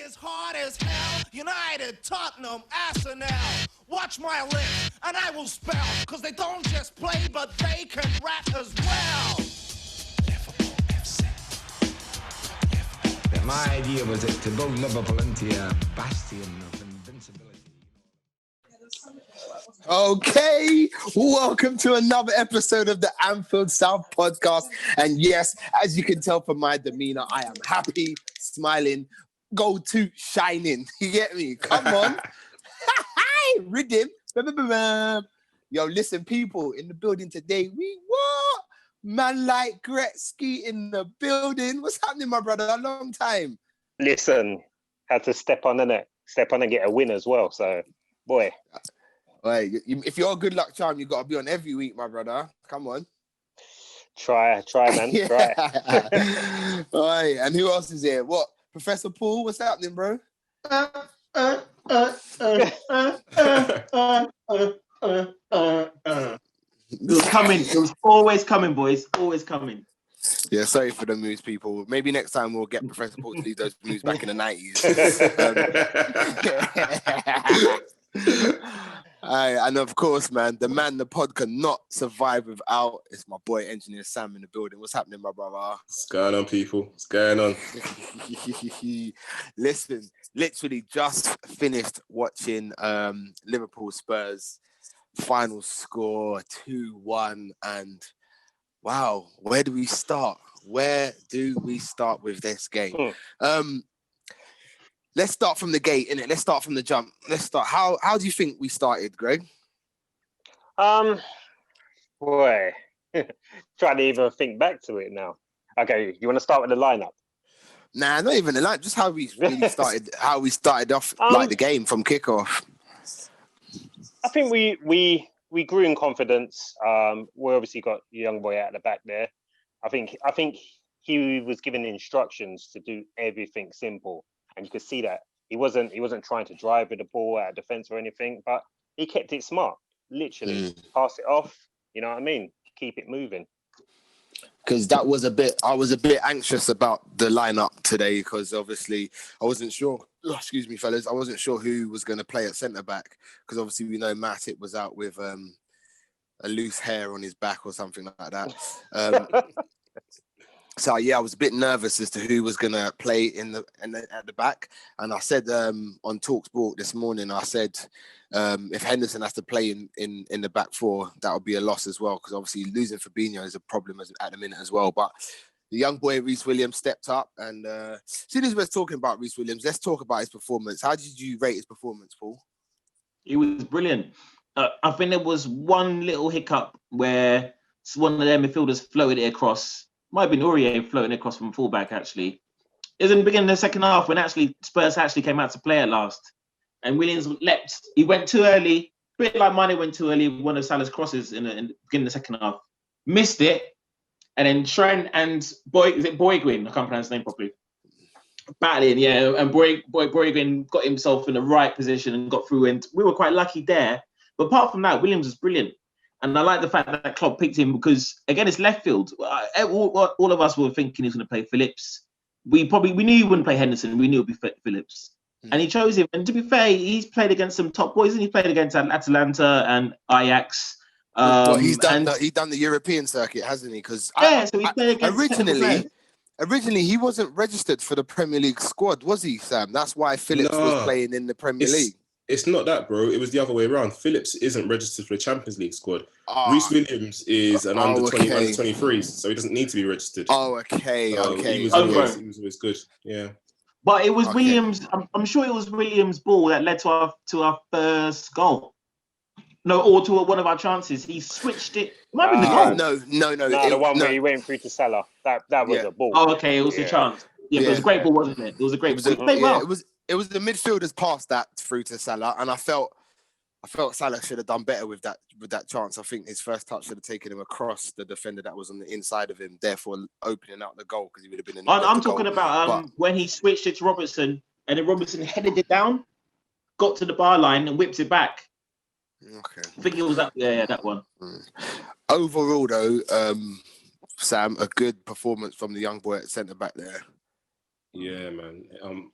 is hard as hell. United, Tottenham, Arsenal. Watch my lips, and I will spell. Cause they don't just play, but they can rap as well. Liverpool FC. My idea was to build Liverpool into a bastion of invincibility. Okay, welcome to another episode of the Anfield South podcast. And yes, as you can tell from my demeanor, I am happy, smiling, go to shining. You get me? Come on. Rhythm. Yo, listen, people in the building today. We what? Man like Gretzky in the building. What's happening, my brother? A long time. Listen, had to step on and get a win as well. So, boy. Right, if you're a good luck charm, you got to be on every week, my brother. Come on. Try, man. Yeah. Try. All right, and who else is here? What? Professor Paul, what's happening, bro? It was coming. It was always coming, boys. Always coming. Yeah, sorry for the moves, people. Maybe next time we'll get Professor Paul to leave those moves back in the 90s. And of course, the pod cannot survive without. It's my boy, Engineer Sam, in the building. What's happening, my brother? What's going on, people? What's going on? Listen, literally just finished watching Liverpool Spurs final score 2-1, and wow, where do we start? Where do we start with this game? Let's start from the gate, innit? Let's start from the jump. Let's start. How do you think we started, Greg? Boy, trying to even think back to it now. Okay, you want to start with the lineup? Nah, not even the lineup. Just how we really started. How we started off like the game from kickoff. I think we grew in confidence. We obviously got the young boy out the back there. I think he was given instructions to do everything simple. And you could see that he wasn't trying to drive with the ball out of defense or anything, but he kept it smart. Literally, pass it off. You know what I mean? Keep it moving. Because I was a bit anxious about the lineup today because obviously I wasn't sure. Excuse me, fellas. I wasn't sure who was going to play at centre back because obviously we know Matip was out with a loose hair on his back or something like that. So yeah, I was a bit nervous as to who was gonna play at the back, and I said on TalkSport this morning, I said if Henderson has to play in the back four, that would be a loss as well, because obviously losing Fabinho is a problem at the minute as well. But the young boy Reece Williams stepped up, and as soon as we're talking about Reece Williams, let's talk about his performance. How did you rate his performance, Paul? It was brilliant. I think there was one little hiccup where one of their midfielders floated it across. Might have been Aurier floating across from fullback, actually. It was in the beginning of the second half when Spurs came out to play at last. And Williams leapt. He went too early. A bit like Mane went too early. One of Salah's crosses in the beginning of the second half. Missed it. And then Trent and Boyguin? I can't pronounce his name properly. Battling, yeah. And Boyguin got himself in the right position and got through. And we were quite lucky there. But apart from that, Williams was brilliant. And I like the fact that Klopp picked him because, again, it's left field. All of us were thinking he was going to play Phillips. We knew he wouldn't play Henderson. We knew it would be Phillips. And he chose him. And to be fair, he's played against some top boys, and he played against Atalanta and Ajax. He's done the European circuit, hasn't he? Because so he's played against originally he wasn't registered for the Premier League squad, was he, Sam? That's why Phillips was playing in the Premier League. It's not that, bro. It was the other way around. Phillips isn't registered for the Champions League squad. Reece Williams is an under 23s, so he doesn't need to be registered. Okay. He was always good. Yeah. But it was Williams. I'm sure it was Williams' ball that led to our first goal. No, or to one of our chances. He switched it. Might be the goal. No. The one where he went through to Salah. That was a ball. Oh, okay. It was a chance. Yeah, but it was a great ball, wasn't it? It was a great ball. It was the midfielders passed that through to Salah, and I felt Salah should have done better with that chance. I think his first touch should have taken him across the defender that was on the inside of him, therefore opening out the goal because he would have been in. I'm talking about when he switched it to Robertson, and then Robertson headed it down, got to the bar line, and whipped it back. Okay. I think it was that one. Overall, though, Sam, a good performance from the young boy at centre back there. Yeah, man.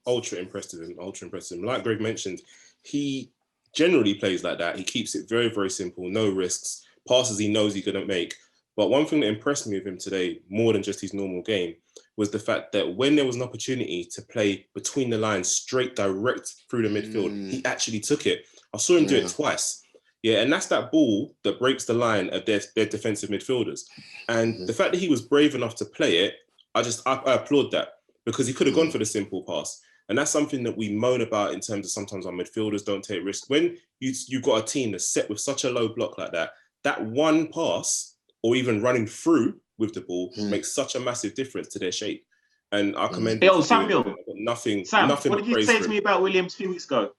Ultra impressed with him. Ultra impressed with him. Like Greg mentioned, he generally plays like that. He keeps it very, very simple. No risks. Passes he knows he's going to make. But one thing that impressed me with him today, more than just his normal game, was the fact that when there was an opportunity to play between the lines, straight direct through the midfield, he actually took it. I saw him do it twice. Yeah, and that's that ball that breaks the line of their defensive midfielders. And the fact that he was brave enough to play it, I applaud that, because he could have gone for the simple pass. And that's something that we moan about in terms of sometimes our midfielders don't take risks. When you've got a team that's set with such a low block like that, that one pass or even running through with the ball makes such a massive difference to their shape. And I commend him. Yo, Samuel. Nothing What but did you praise say for to him. me about Williams a few weeks ago?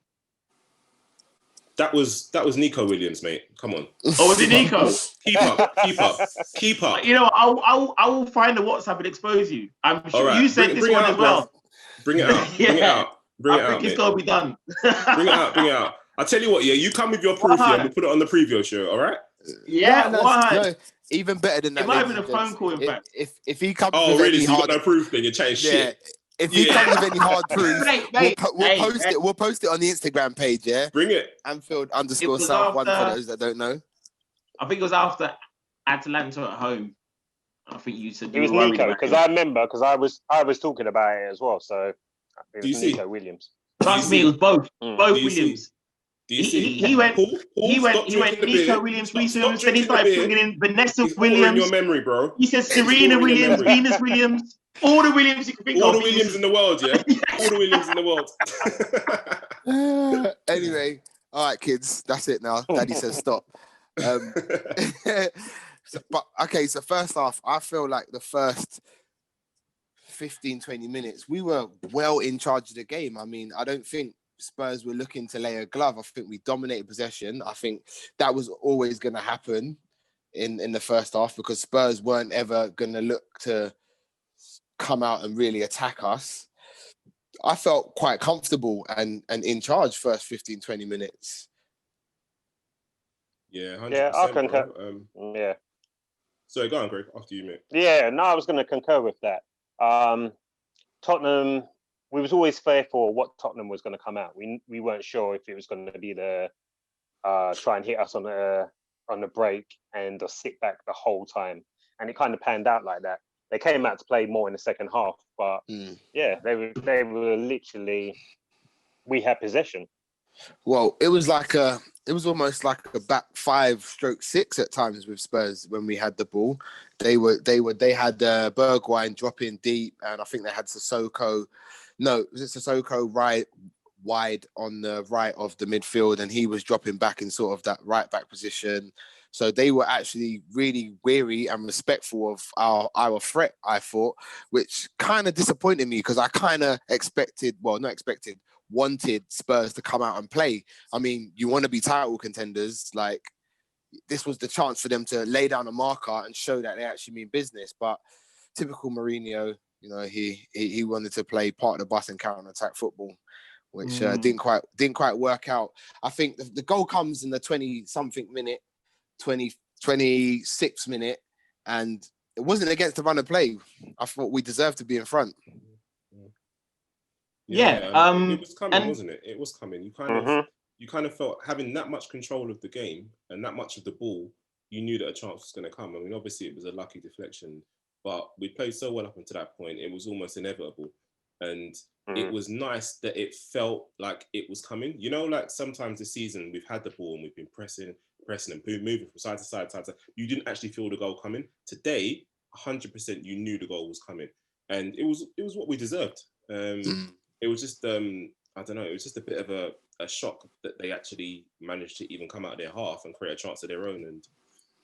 That was Nico Williams, mate. Come on. Oh, was it Nico? Keep up. You know, I will find the WhatsApp and expose you. I'm sure right. you said this one as well. Bring it out. Bring it out. I think it's got to be done. Bring it out. I'll tell you what, yeah, you come with your proof here and we'll put it on the preview show, all right? Yeah, no, even better than that. It might have been a phone call, in fact. If he comes with really any hard... you got no proof, then you're chatting shit. If he comes with any hard proof, mate, we'll post it on the Instagram page, yeah? Bring it. Anfield_South1 for those that don't know. I think it was after Atalanta at home. I think you said it was Nico, because I remember, because I was talking about it as well. So it was Nico Williams. Trust me, it was both Williams. He went Nico Williams, Reece Williams, then he started bringing in Vanessa Williams. In your memory, bro. He said Serena Williams, Venus Williams, all the Williams you can think of. All the Williams in the world, yeah? All the Williams in the world. Anyway, all right, kids, that's it now. Daddy says stop. So first off, I feel like the first 15, 20 minutes, we were well in charge of the game. I mean, I don't think Spurs were looking to lay a glove. I think we dominated possession. I think that was always going to happen in the first half, because Spurs weren't ever going to look to come out and really attack us. I felt quite comfortable and in charge first 15, 20 minutes. Yeah, 100%. Yeah, I concur. Yeah. So go on, Greg, after you, mate. Yeah, no, I was going to concur with that. Tottenham, we was always fearful what Tottenham was going to come out. We weren't sure if it was going to be the try and hit us on the break and just sit back the whole time. And it kind of panned out like that. They came out to play more in the second half, but yeah, they were literally, we had possession. Well, it was almost like a back 5/6 at times with Spurs when we had the ball. They had Bergwijn dropping deep, and I think they had Sissoko. No, was it Sissoko right wide on the right of the midfield, and he was dropping back in sort of that right back position. So they were actually really wary and respectful of our threat, I thought, which kind of disappointed me, because I kind of wanted Spurs to come out and play. I mean, you want to be title contenders. Like, this was the chance for them to lay down a marker and show that they actually mean business. But typical Mourinho, you know, he wanted to play part of the bus and counter-attack football, which didn't quite work out. I think the goal comes in the 20-something minute, 26th minute, and it wasn't against the run of play. I thought we deserved to be in front. It was coming, wasn't it? It was coming. You kind of felt, having that much control of the game and that much of the ball, you knew that a chance was going to come. I mean, obviously it was a lucky deflection, but we played so well up until that point, it was almost inevitable. And it was nice that it felt like it was coming. You know, like sometimes this season we've had the ball and we've been pressing and moving from side to side. You didn't actually feel the goal coming. Today, 100% you knew the goal was coming. And it was what we deserved. It was just, I don't know, it was just a bit of a shock that they actually managed to even come out of their half and create a chance of their own and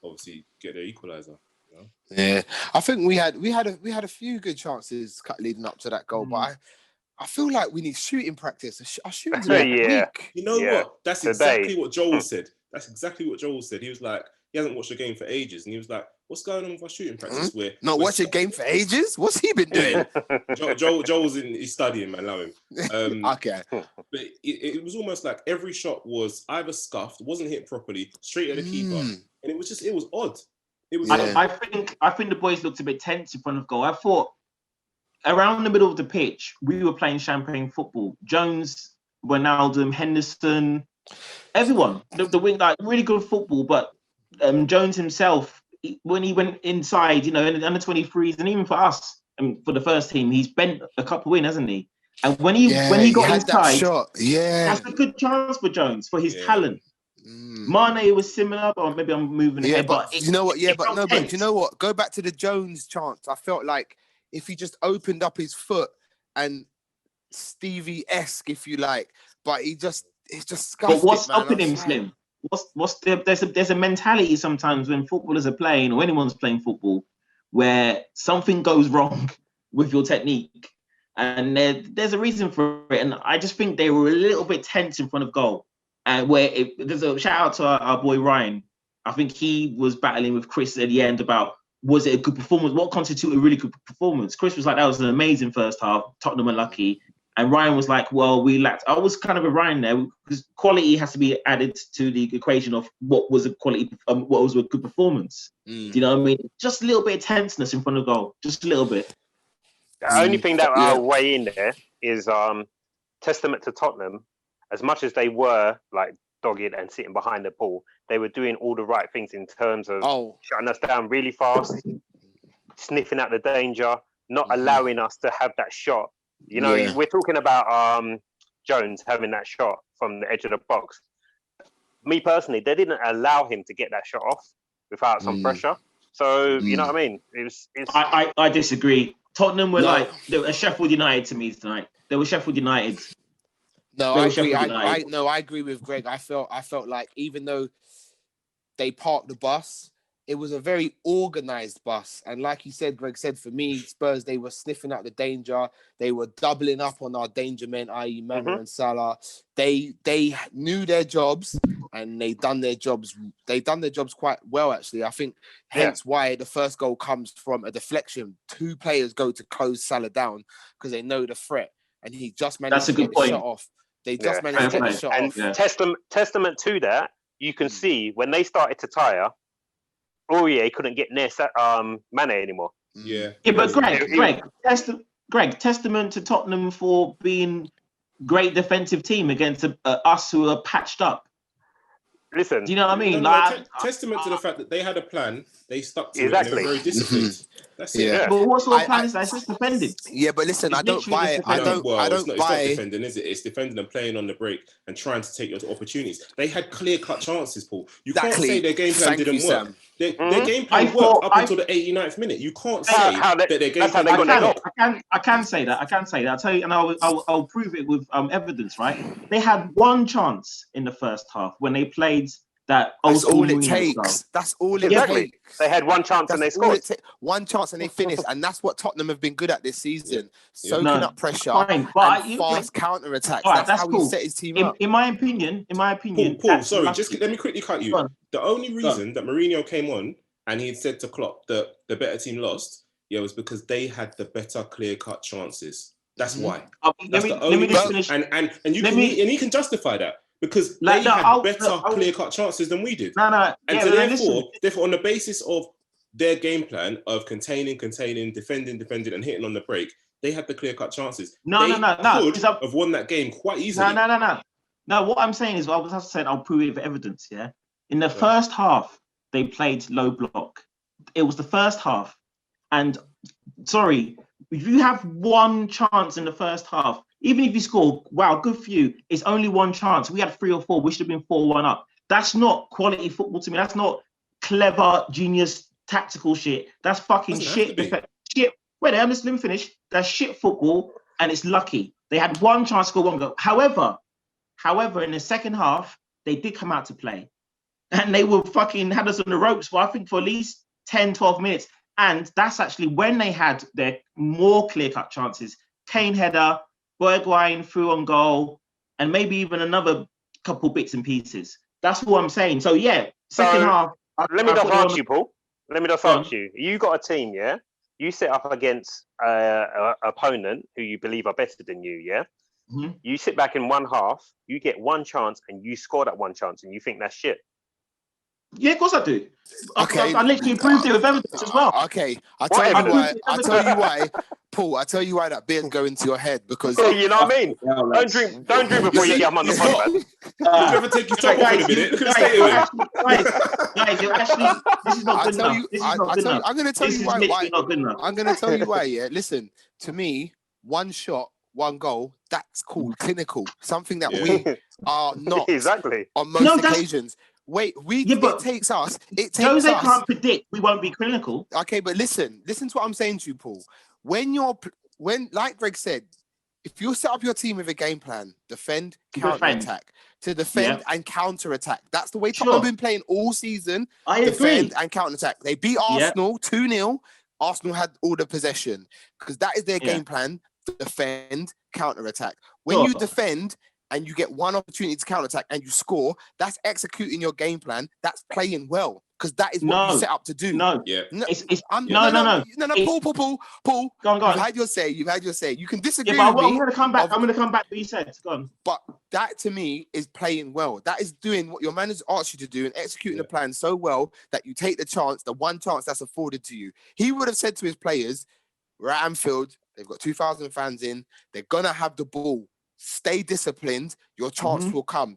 obviously get their equaliser. You know? Yeah, I think we had a few good chances leading up to that goal, but I feel like we need shooting practice. Our shooting's a bit weak. You know what? That's exactly what Joel said. He was like, he hasn't watched a game for ages, and he was like, "What's going on with our shooting practice?" Not watch a game for ages. What's he been doing? Joel's he's studying, man. Allow him. Okay. But it was almost like every shot was either scuffed, wasn't hit properly, straight at the keeper, and it was odd. It was. I think the boys looked a bit tense in front of goal. I thought around the middle of the pitch, we were playing champagne football. Jones, Wijnaldum, Henderson, everyone, the wing, like really good football. But Jones himself, when he went inside, in the under 23s, and even for us, for the first team, he's bent a couple in, hasn't he? And when he got had that inside, shot. Yeah, that's a good chance for Jones for his talent. Mane was similar, but maybe I'm moving ahead. But you know what? Yeah, but no, tense. but you know what? Go back to the Jones chance. I felt like if he just opened up his foot and Stevie-esque, if you like, but it's just scuffed. But what's it, man. stopping him, Slim? There's a mentality sometimes when footballers are playing or anyone's playing football where something goes wrong with your technique, and there's a reason for it. And I just think they were a little bit tense in front of goal. And there's a shout out to our boy Ryan. I think he was battling with Chris at the end about, was it a good performance? What constituted a really good performance? Chris was like, that was an amazing first half. Tottenham are lucky. And Ryan was like, well, we lacked. I was kind of a Ryan there because quality has to be added to the equation of what was a quality, what was a good performance. Do you know what I mean? Just a little bit of tenseness in front of goal, just a little bit. The only thing that I'll weigh in there is testament to Tottenham. As much as they were like dogged and sitting behind the ball, they were doing all the right things in terms of shutting us down really fast, sniffing out the danger, not allowing us to have that shot. We're talking about Jones having that shot from the edge of the box. Me personally, they didn't allow him to get that shot off without some pressure. So you know what I mean? I disagree. Tottenham were they were Sheffield United to me tonight. They were Sheffield United. No, I agree. I agree with Greg. I felt like even though they parked the bus, it was a very organized bus. And like you said, Greg said, for me, Spurs, they were sniffing out the danger. They were doubling up on our danger men, i.e. Mane and Salah. They knew their jobs and they done their jobs. They done their jobs quite well, actually. I think hence why the first goal comes from a deflection. Two players go to close Salah down because they know the threat. And he just managed to get the shot off. They just managed to get the shot off. And testament to that, you can see when they started to tire, Aurier couldn't get near Mane anymore. Yeah, but Greg, testament to Tottenham for being great defensive team against us who are patched up. Listen, do you know what I mean? Testament to the fact that they had a plan, they stuck to it, and they were very disciplined. That's it. Yeah. But what sort of plan is that? It's just defending. Yeah, but listen, I don't buy it. It's not defending, is it? It's defending and playing on the break and trying to take your opportunities. They had clear-cut chances, Paul. You can't say their game plan didn't work. Their game plan worked up until the 89th minute. You can't say that their game plan didn't work. I can say that. I'll tell you, and I'll prove it with evidence, right? They had one chance in the first half when they played that. That's all it takes. That's all it takes. They had one chance and they scored. One chance and they finished, and that's what Tottenham have been good at this season, soaking up pressure and fast counter attacks. Right, that's how he set his team up. In my opinion, Paul, sorry, let me quickly cut you. The only reason that Mourinho came on and he said to Klopp that the better team lost, was because they had the better clear-cut chances. That's why. That's the only reason. And he can justify that. Because they had better clear-cut chances than we did. Therefore, on the basis of their game plan of containing, defending, and hitting on the break, they had the clear-cut chances. They could have won that game quite easily. No, what I'm saying is, I'll prove it with evidence, yeah? In the first half, they played low block. It was the first half. And, sorry, if you have one chance in the first half, even if you score, wow, good for you. It's only one chance. We had 3 or 4. We should have been 4-1 up. That's not quality football to me. That's not clever, genius, tactical shit. That's fucking shit. Shit. Wait, let me finish. That's shit football, and it's lucky. They had one chance to score one goal. However, in the second half, they did come out to play. And they were fucking had us on the ropes for, I think, for at least 10, 12 minutes. And that's actually when they had their more clear-cut chances. Kane header, Bergwijn through on goal, and maybe even another couple bits and pieces. That's what I'm saying. So, second half. Let me just ask you, Paul. Let me just ask you. You got a team, yeah? You set up against an opponent who you believe are better than you, yeah? Mm-hmm. You sit back in one half, you get one chance, and you score that one chance, and you think that's shit. Yeah, of course I do. Okay. I literally proved it with evidence as well. Okay, I'll tell you why. I'll tell you why, Paul. I'll tell you why that beer's going to your head because Yeah, you know what I mean. Don't drink before you get him on the pod, man. You ever take your top off in a minute? Look at the state of him. Guys, you're actually, this is not good enough. This is not good enough. I'm going to tell This you is why. literally not good enough. I'm going to tell you why. Yeah, listen to me. One shot, one goal. That's called clinical. Something that we are not Exactly on most occasions. Wait, it takes us. Jose can't predict we won't be clinical. Okay, but listen to what I'm saying to you, Paul. When like Greg said, if you set up your team with a game plan, defend, counter-attack, to defend and counter-attack. That's the way Tottenham have been playing all season. I defend agree. and counter-attack. They beat Arsenal 2-0. Arsenal had all the possession because that is their game plan, defend, counter-attack. When you defend and you get one opportunity to counter-attack and you score, that's executing your game plan. That's playing well because that is what you set up to do. No. Paul. Go on. You've had your say. You can disagree with me. I'm going to come back. I'm going to come back to what you said. Go on. But that to me is playing well. That is doing what your manager asked you to do and executing the plan so well that you take the one chance that's afforded to you. He would have said to his players, we're at Anfield. They've got 2,000 fans in. They're going to have the ball. Stay disciplined. Your chance will come.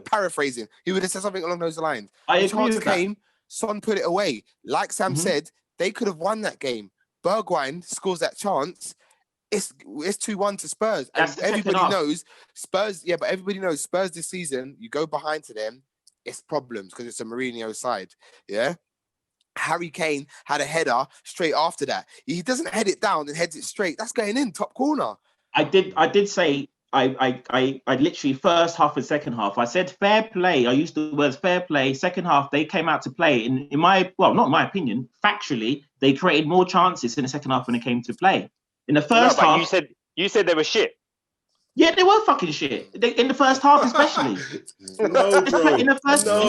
Paraphrasing. He would have said something along those lines. The chance came. Son put it away. Like Sam said, they could have won that game. Bergwijn scores that chance. It's 2-1 to Spurs. And everybody knows Spurs. Yeah, but everybody knows Spurs this season. You go behind to them, it's problems because it's a Mourinho side. Yeah. Harry Kane had a header straight after that. He doesn't head it down and heads it straight. That's going in top corner. I did say I literally first half and second half. I said fair play. I used the words fair play. Second half, they came out to play. In my not in my opinion, factually, they created more chances in the second half when it came to play. In the first half, you said they were shit. Yeah, they were fucking shit. In the first half, especially. No, bro. In the first half,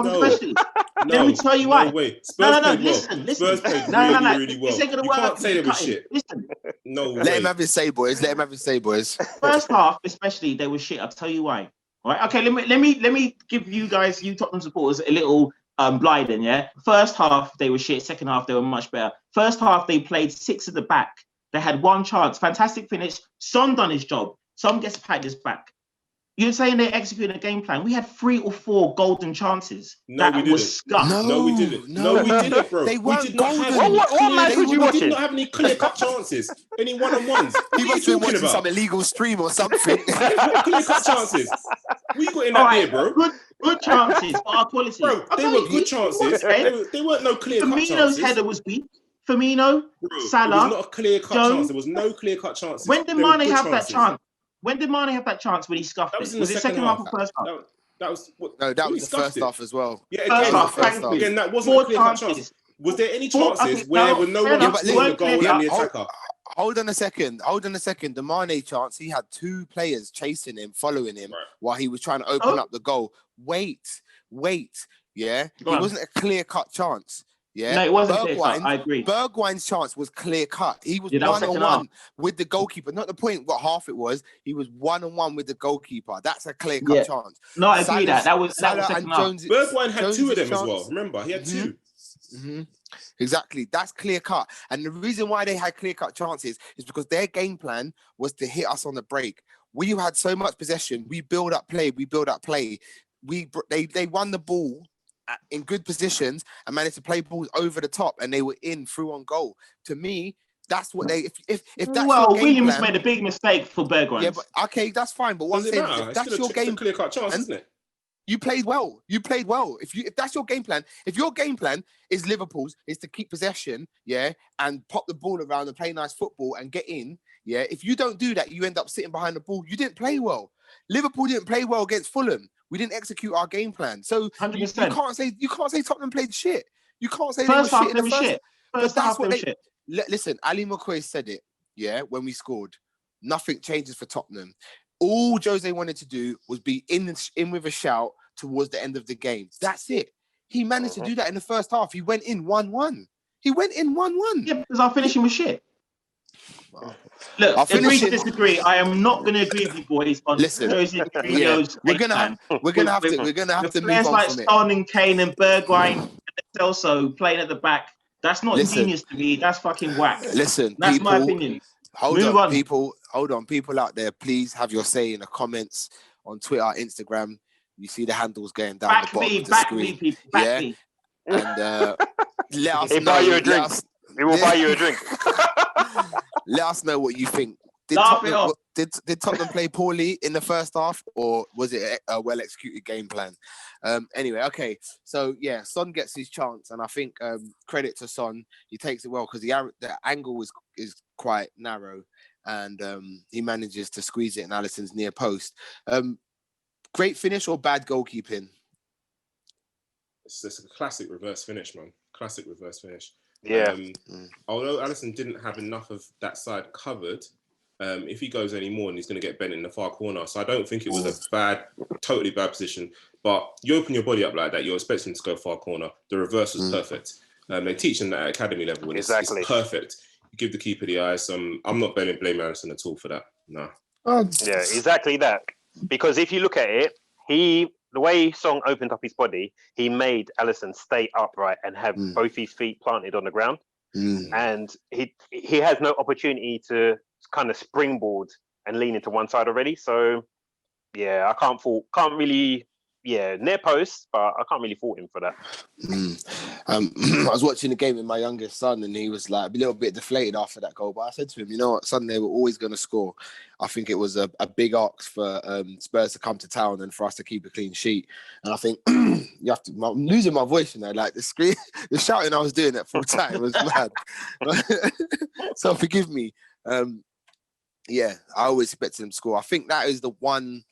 especially. Let me tell you why. No. Listen. Spurs played really well. You can't say they were shit. Listen. No way. Let him have his say, boys. First half, especially, they were shit. I'll tell you why. All right. Okay. Let me give you guys, you Tottenham supporters, a little blinding. Yeah. First half, they were shit. Second half, they were much better. First half, they played 6 at the back. They had one chance. Fantastic finish. Son done his job. Son gets patted his back. You're saying they executed a game plan. We had 3 or 4 golden chances. No, we didn't. No, we didn't, bro. They weren't golden. What match was you watching? We did not have any clear-cut chances. Any one-on-ones. He must have been watching some illegal stream or something. What clear-cut chances? We got in that beer, bro. Good chances, but our quality. Bro, they were good chances. They weren't no clear-cut chances. Firmino's header was weak. Firmino, Salah. It was not a clear-cut chance. There was no clear-cut chances. When did Mane have that chance? When did Mane have that chance when he scuffed it? Was it second half or first half? That was the first half as well. Yeah, again, that wasn't a clear-cut chance. Was there any chances where there were no one outside the goal and the attacker? Hold on a second. The Mane chance, he had 2 players chasing him, following him while he was trying to open up the goal. Wait. Yeah, it wasn't a clear-cut chance. Yeah, no, it wasn't clear cut. I agree. Bergwijn's chance was clear cut. He was one-on-one with the goalkeeper. Not the point what half it was. He was one-on-one with the goalkeeper. That's a clear cut chance. No, I agree that was second half. Bergwijn had 2 of them as well. Remember, he had 2. Mm-hmm. Exactly. That's clear cut. And the reason why they had clear cut chances is because their game plan was to hit us on the break. We had so much possession. We build up play. They won the ball in good positions and managed to play balls over the top, and they were through on goal. To me, that's what they. If that's your game Williams plan, made a big mistake for Bergwijn. Yeah, but okay, that's fine. But one thing, if that's your game, clear cut chance, isn't it? You played well. If that's your game plan, if your game plan is Liverpool's, is to keep possession, and pop the ball around and play nice football and get in, if you don't do that, you end up sitting behind the ball. You didn't play well. Liverpool didn't play well against Fulham. We didn't execute our game plan. So you can't say Tottenham played shit. You can't say first half they were shit. First half they were shit. Listen, Ali McCoy said it, when we scored. Nothing changes for Tottenham. All Jose wanted to do was be in with a shout towards the end of the game. That's it. He managed to do that in the first half. He went in 1-1. Yeah, because our finishing was shit. Look, I'll agree finish to it. disagree. I am not going to agree with you boys on Listen, Jose Mourinho's we're game gonna plan. have With to move players on like from it. Son and Kane and Bergwijn and Celso playing at the back. That's not Listen. ingenious to me. That's fucking whack. Listen, That's my people. opinion. Hold Move on, on. people. Hold on, people out there. Please have your say in the comments on Twitter, Instagram. You see the handles going down the bottom of the screen. People, back me. And let us He'll know. buy you a drink. He will buy you a drink. Let us know what you think. Did Laugh it Tottenham, off. did Tottenham play poorly in the first half, or was it a well-executed game plan? Anyway, okay. So, yeah, Son gets his chance, and I think credit to Son. He takes it well because the angle is quite narrow, and he manages to squeeze it in Alisson's near post. Great finish or bad goalkeeping? It's a classic reverse finish, man. Classic reverse finish. Yeah. Although Alisson didn't have enough of that side covered, if he goes any more, and he's going to get bent in the far corner. So I don't think it was a totally bad position. But you open your body up like that, you're expecting to go far corner. The reverse was perfect. They teach them that at academy level. And Exactly. It's perfect. You give the keeper the eyes. I'm not blaming Alisson at all for that. No. Yeah, exactly that. Because if you look at it, the way Song opened up his body, he made Alisson stay upright and have both his feet planted on the ground. And he has no opportunity to kind of springboard and lean into one side already. So, yeah, can't really, near post, but I can't really fault him for that. I was watching the game with my youngest son, and he was like a little bit deflated after that goal. But I said to him, you know what, son, they were always going to score. I think it was a big ask for Spurs to come to town and for us to keep a clean sheet. And I think I'm losing my voice, like the shouting I was doing at full time was mad. So forgive me. I always expected him to score. I think that is the one,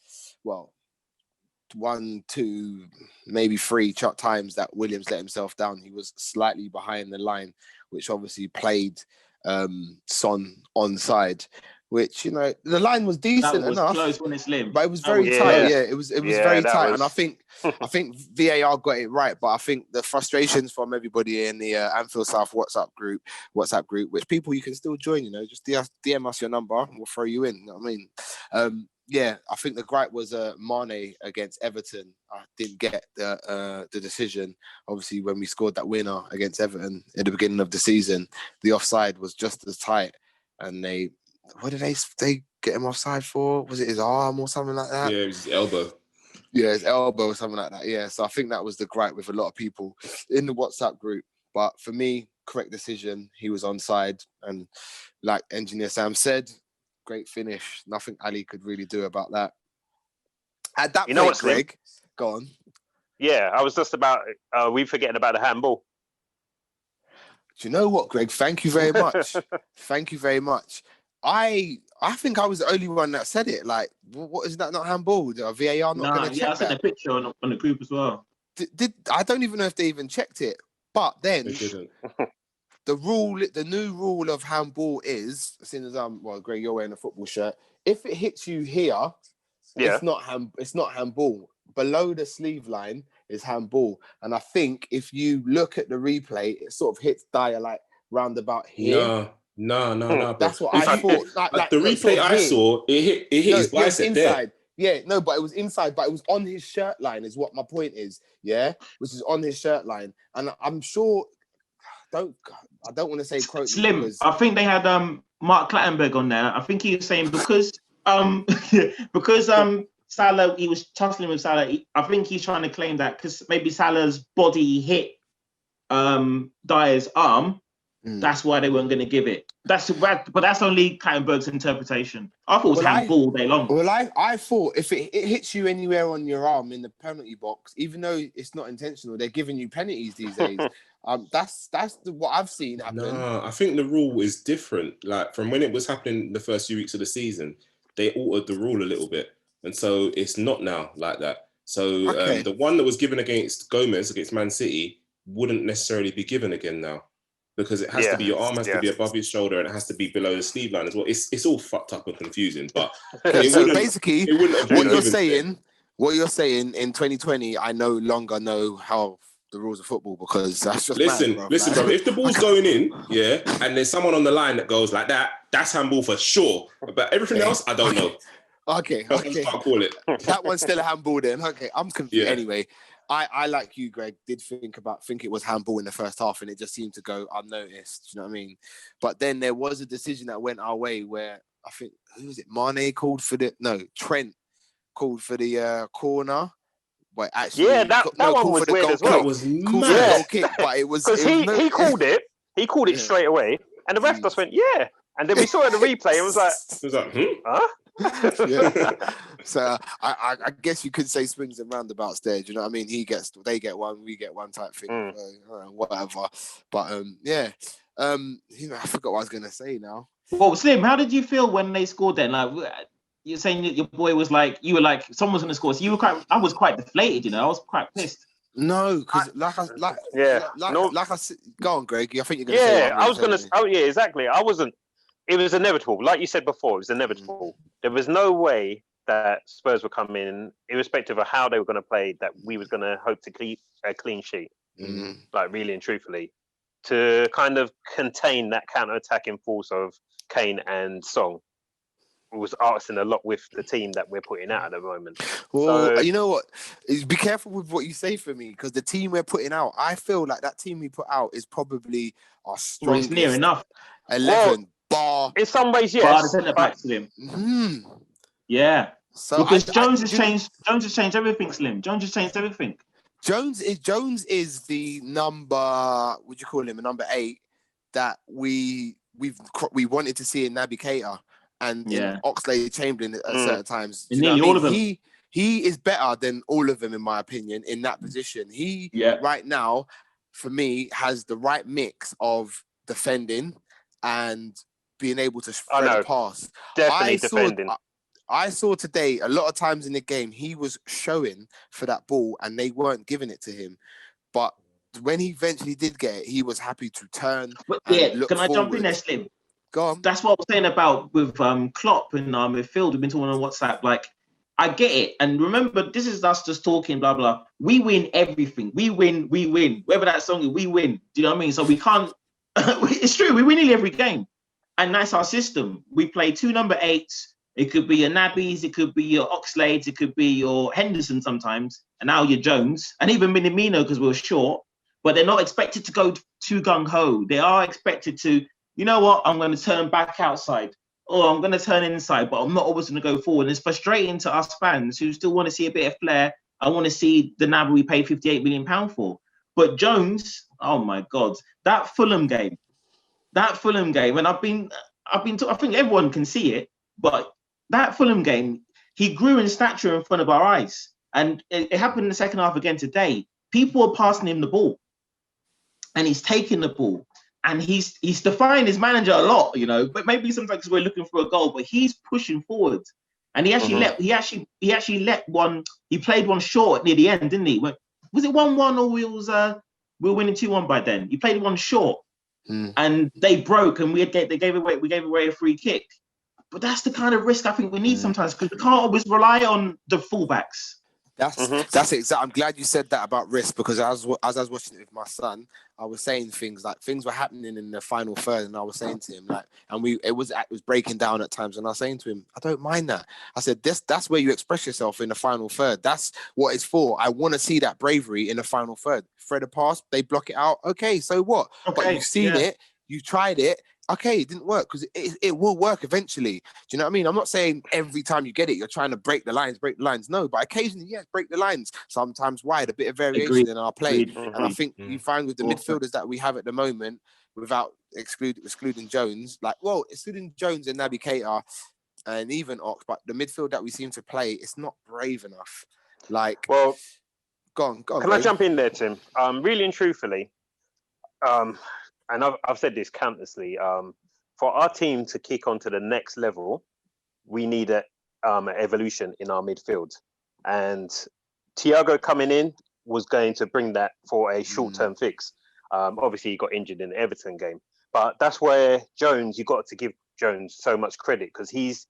two, maybe three times that Williams let himself down. He was slightly behind the line, which obviously played Son onside, which, the line was decent enough. Close when it's limb. But it was very tight. Yeah, it was very tight. And I think VAR got it right, but I think the frustrations from everybody in the Anfield South WhatsApp group, which people you can still join, just DM us your number, we'll throw you in. You know what I mean? I think the gripe was Mane against Everton. I didn't get the decision. Obviously, when we scored that winner against Everton at the beginning of the season, the offside was just as tight. And what did they get him offside for? Was it his arm or something like that? Yeah, it was his elbow. Yeah, his elbow or something like that. Yeah, so I think that was the gripe with a lot of people in the WhatsApp group. But for me, correct decision. He was onside. And like Engineer Sam said, great finish. Nothing Ali could really do about that. At that point, Greg, go on. Yeah, I was just about, we forgetting about the handball. Do you know what, Greg? Thank you very much. Thank you very much. I think I was the only one that said it. Like, what is that not handball? VAR not going to check I sent a picture on the group as well. I don't even know if they even checked it. But then They didn't. the new rule of handball is, as soon as Greg, you're wearing a football shirt. If it hits you here, it's not handball. Below the sleeve line is handball. And I think if you look at the replay, it sort of hits Dyer like round about here. No. That's what I thought. The replay I saw, it hit his bicep there. Yeah, no, but it was inside, but it was on his shirt line is what my point is, yeah? Which is on his shirt line. And I'm sure, I don't want to say quote Slim, because I think they had Mark Clattenburg on there. I think he was saying because Salah, he was tussling with Salah. I think he's trying to claim that because maybe Salah's body hit Dyer's arm. That's why they weren't going to give it. But that's only Clattenburg's interpretation. I thought it was handball all day long. Well, I thought if it hits you anywhere on your arm in the penalty box, even though it's not intentional, they're giving you penalties these days. That's what I've seen happen. No, I think the rule is different. Like from when it was happening the first few weeks of the season, they altered the rule a little bit, and so it's not now like that. So the one that was given against Gomez against Man City wouldn't necessarily be given again now. Because it has to be, your arm has to be above your shoulder and it has to be below the sleeve line as well. It's all fucked up and confusing. But so basically, what you're saying in 2020, I no longer know how the rules of football because that's just listen, mad, bro. If the ball's going in, yeah, and there's someone on the line that goes like that, that's handball for sure. But everything else, I don't know. Okay. I can't call it. That one's still a handball then. Okay, I'm confused. Yeah. Anyway, I like you, Greg, did think it was handball in the first half and it just seemed to go unnoticed. You know what I mean? But then there was a decision that went our way where I think, who was it? Trent called for the corner. But actually, that one was weird as well. That was mad. Goal kick, but it was because he called it. He called it straight away, and the ref just went, "Yeah." And then we saw it in the replay. It was like, huh? Yeah. So I guess you could say swings and roundabouts there. Do you know what I mean? They get one, we get one type thing. Whatever. But I forgot what I was gonna say now. Well, Slim, how did you feel when they scored then? Like, you're saying that your boy was like, you were like, someone's gonna score. So I was quite deflated. You know, I was quite pissed. No, because like I said, go on, Greg. I think you're gonna say. Yeah, I was gonna. Oh yeah, exactly. I wasn't. It was inevitable. Like you said before, it was inevitable. There was no way that Spurs would come in, irrespective of how they were going to play, that we was going to hope to keep a clean sheet. Like really and truthfully, to kind of contain that counter-attacking force of Kane and Song. Was asking a lot with the team that we're putting out at the moment. Well, you know what? Be careful with what you say for me, because the team we're putting out, I feel like that team we put out is probably our strongest. Well, it's near enough. 11 bar. In some ways, yes. Bar the centre back to him. Yeah. So because Jones has changed everything, Slim. Jones has changed everything. Jones is the number. Would you call him a number 8 that we wanted to see in Naby Keita and in Oxlade-Chamberlain at certain times. Nearly all of them. He is better than all of them in my opinion in that position. He right now, for me, has the right mix of defending and being able to spread a pass. Definitely defending. I saw today a lot of times in the game he was showing for that ball and they weren't giving it to him. But when he eventually did get it, he was happy to turn. Can I jump in there, Slim? Go on. That's what I was saying about with Klopp and midfield. We've been talking on WhatsApp. Like, I get it. And remember, this is us just talking, blah, blah. We win everything. We win. Whatever that song is, we win. Do you know what I mean? So we can't... It's true. We win nearly every game. And that's our system. We play 2 number 8s. It could be your Nabbies. It could be your Oxlades. It could be your Henderson sometimes. And now your Jones. And even Minamino because we're short. But they're not expected to go too gung-ho. They are expected to... You know what? I'm going to turn back outside, or I'm going to turn inside, but I'm not always going to go forward. And it's frustrating to us fans who still want to see a bit of flair. I want to see the Naby we paid £58 million for. But Jones, oh my God, that Fulham game, and I think everyone can see it, but that Fulham game, he grew in stature in front of our eyes. And it happened in the second half again today. People are passing him the ball, and he's taking the ball. And he's defying his manager a lot, you know. But maybe sometimes we're looking for a goal, but he's pushing forward. And he actually let one. He played one short near the end, didn't he? Was it 1-1 or we were winning 2-1 by then? He played one short, and they broke, and they gave away a free kick. But that's the kind of risk I think we need sometimes, because we can't always rely on the fullbacks. That's exactly. I'm glad you said that about risk, because as I was watching it with my son, I was saying things were happening in the final third, and I was saying to him it was breaking down at times, and I was saying to him, I don't mind that. I said that's where you express yourself in the final third. That's what it's for. I want to see that bravery in the final third. Thread a pass, they block it out. Okay, so what? Okay, but you've seen it, you tried it. Okay, it didn't work, because it will work eventually. Do you know what I mean? I'm not saying every time you get it, you're trying to break the lines. No, but occasionally, yes, break the lines. Sometimes wide, a bit of variation in our play. And I think you find with the midfielders that we have at the moment, without excluding Jones, excluding Jones and Naby Keita and even Ox, but the midfield that we seem to play, it's not brave enough. Go on. Can I jump in there, Tim? Really and truthfully, and I've said this countlessly, for our team to kick on to the next level, we need an evolution in our midfield. And Thiago coming in was going to bring that for a short-term fix. Obviously, he got injured in the Everton game. But that's where Jones, you got to give Jones so much credit, because he's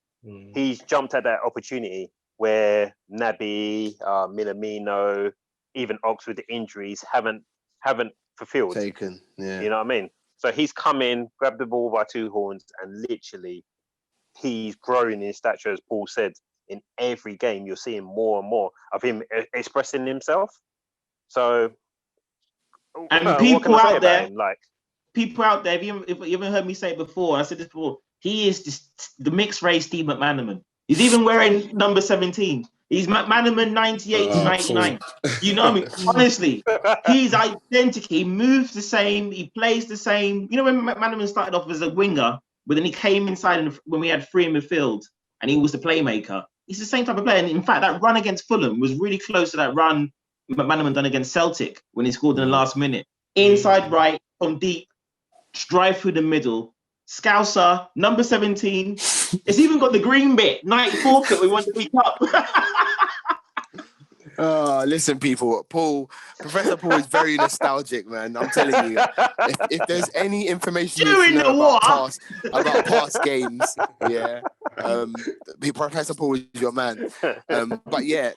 jumped at that opportunity where Naby, Minamino, even Ox with the injuries haven't fulfilled. Taken, yeah. You know what I mean? So he's come in, grabbed the ball by two horns, and literally he's growing in stature, as Paul said. In every game, you're seeing more and more of him expressing himself. So, And what can people I say out about there, him? Like, if you haven't heard me say it before, I said this before, he is the mixed race Steve McManaman. He's even wearing number 17. He's McManaman 98 to 99. You know me, honestly, he's identical. He moves the same, he plays the same. You know, when McManaman started off as a winger, but then he came inside when we had three in midfield and he was the playmaker. He's the same type of player. And in fact, that run against Fulham was really close to that run McManaman done against Celtic when he scored in the last minute. Inside right, from deep, drive through the middle. Scouser, number 17. It's even got the green bit, 94 kit we won the League Cup. Listen, people, Professor Paul is very nostalgic, man. I'm telling you, if there's any information you need to know about past games, yeah, Professor Paul is your man. But yeah,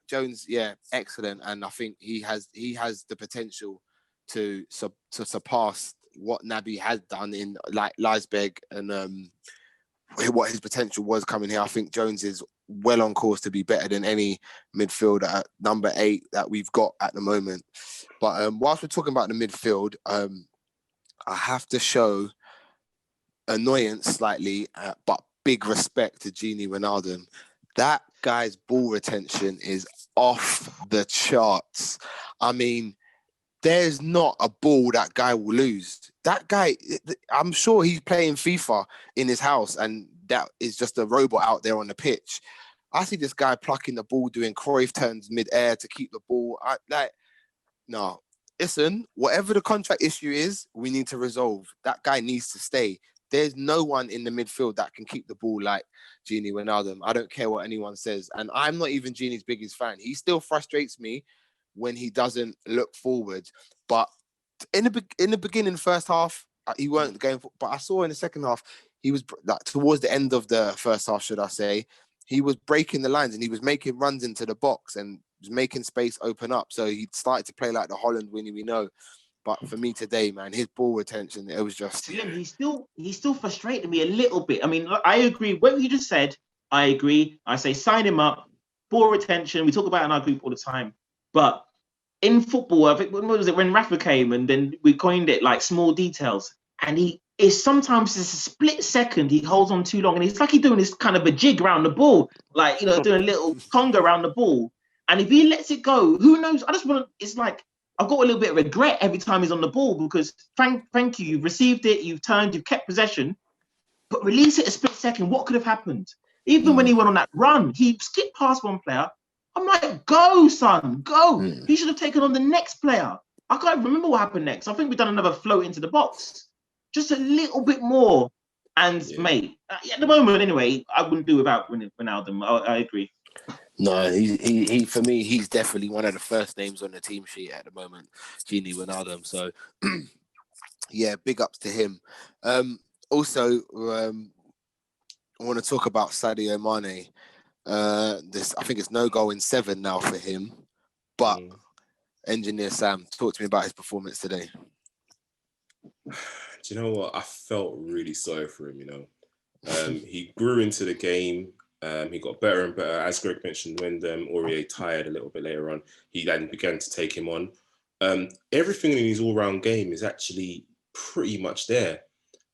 Jones, yeah, excellent, and I think he has the potential to surpass what Naby has done in like Leisberg and what his potential was coming here. I think Jones is well on course to be better than any midfielder at number 8 that we've got at the moment. But whilst we're talking about the midfield, I have to show annoyance slightly, but big respect to Gini Wijnaldum. That guy's ball retention is off the charts. I mean, there's not a ball that guy will lose. That guy, I'm sure he's playing FIFA in his house and that is just a robot out there on the pitch. I see this guy plucking the ball, doing Cruyff turns mid-air to keep the ball. No, listen, whatever the contract issue is, we need to resolve. That guy needs to stay. There's no one in the midfield that can keep the ball like Gini Wijnaldum. I don't care what anyone says. And I'm not even Gini's biggest fan. He still frustrates me when he doesn't look forward. But in the beginning, first half, he weren't going for, but I saw in the second half, he was like towards the end of the first half, should I say, he was breaking the lines and he was making runs into the box and was making space open up. So he started to play like the Holland Winnie we know. But for me today, man, his ball retention, it was just... He's still frustrating me a little bit. I mean, I agree. What you just said, I agree. I say sign him up. Ball retention, we talk about it in our group all the time. But in football, I think, when was it, when Rafa came and then we coined it like small details. And he is sometimes it's a split second, he holds on too long. And it's like he's doing this kind of a jig around the ball, like, you know, doing a little conga around the ball. And if he lets it go, who knows? I just want to, it's like, I've got a little bit of regret every time he's on the ball because thank you, you've received it, you've turned, you've kept possession, but release it a split second, what could have happened? Even when he went on that run, he skipped past one player. I'm like, go, son, go. He should have taken on the next player. I can't remember what happened next. I think we've done another float into the box. Just a little bit more. And, mate, at the moment, anyway, I wouldn't do without Wijnaldum. I agree. No, he for me, he's definitely one of the first names on the team sheet at the moment, Gini Wijnaldum. So, yeah, big ups to him. Also, I want to talk about Sadio Mane. I think it's no goal in 7 now for him. But Engineer Sam, talk to me about his performance today. Do you know what? I felt really sorry for him, you know. He grew into the game. He got better and better. As Greg mentioned, when Aurier tired a little bit later on, he then began to take him on. Everything in his all-round game is actually pretty much there.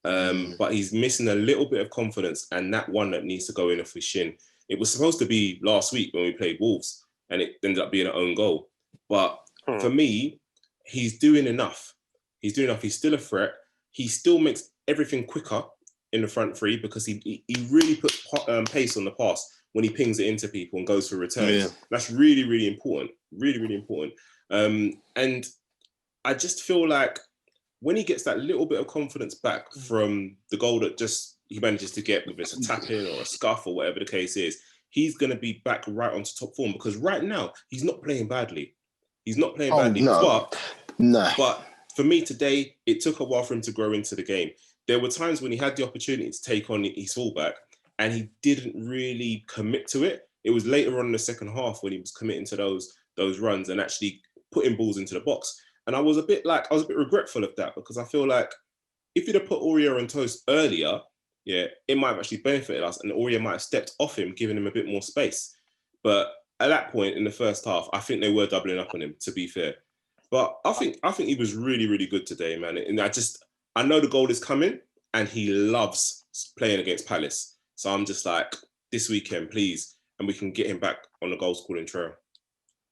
But he's missing a little bit of confidence, and that one that needs to go in off his shin. It was supposed to be last week when we played Wolves, and it ended up being an own goal. But for me, he's doing enough. He's doing enough. He's still a threat. He still makes everything quicker in the front three because he really puts pace on the pass when he pings it into people and goes for returns. Yeah. That's really, really important. Really, really important. And I just feel like when he gets that little bit of confidence back from the goal that just he manages to get, whether it's a tap-in or a scuff or whatever the case is, he's going to be back right onto top form because right now, he's not playing badly. He's not playing badly. No. But for me today, it took a while for him to grow into the game. There were times when he had the opportunity to take on his fullback and he didn't really commit to it. It was later on in the second half when he was committing to those those runs and actually putting balls into the box. And I was a bit regretful of that, because I feel like if you'd have put Aurier on toast earlier, yeah, it might have actually benefited us, and Aurier might have stepped off him, giving him a bit more space. But at that point in the first half, I think they were doubling up on him, to be fair. But I think he was really, really good today, man. And I know the goal is coming, and he loves playing against Palace. So I'm just like, this weekend, please, and we can get him back on the goal scoring trail.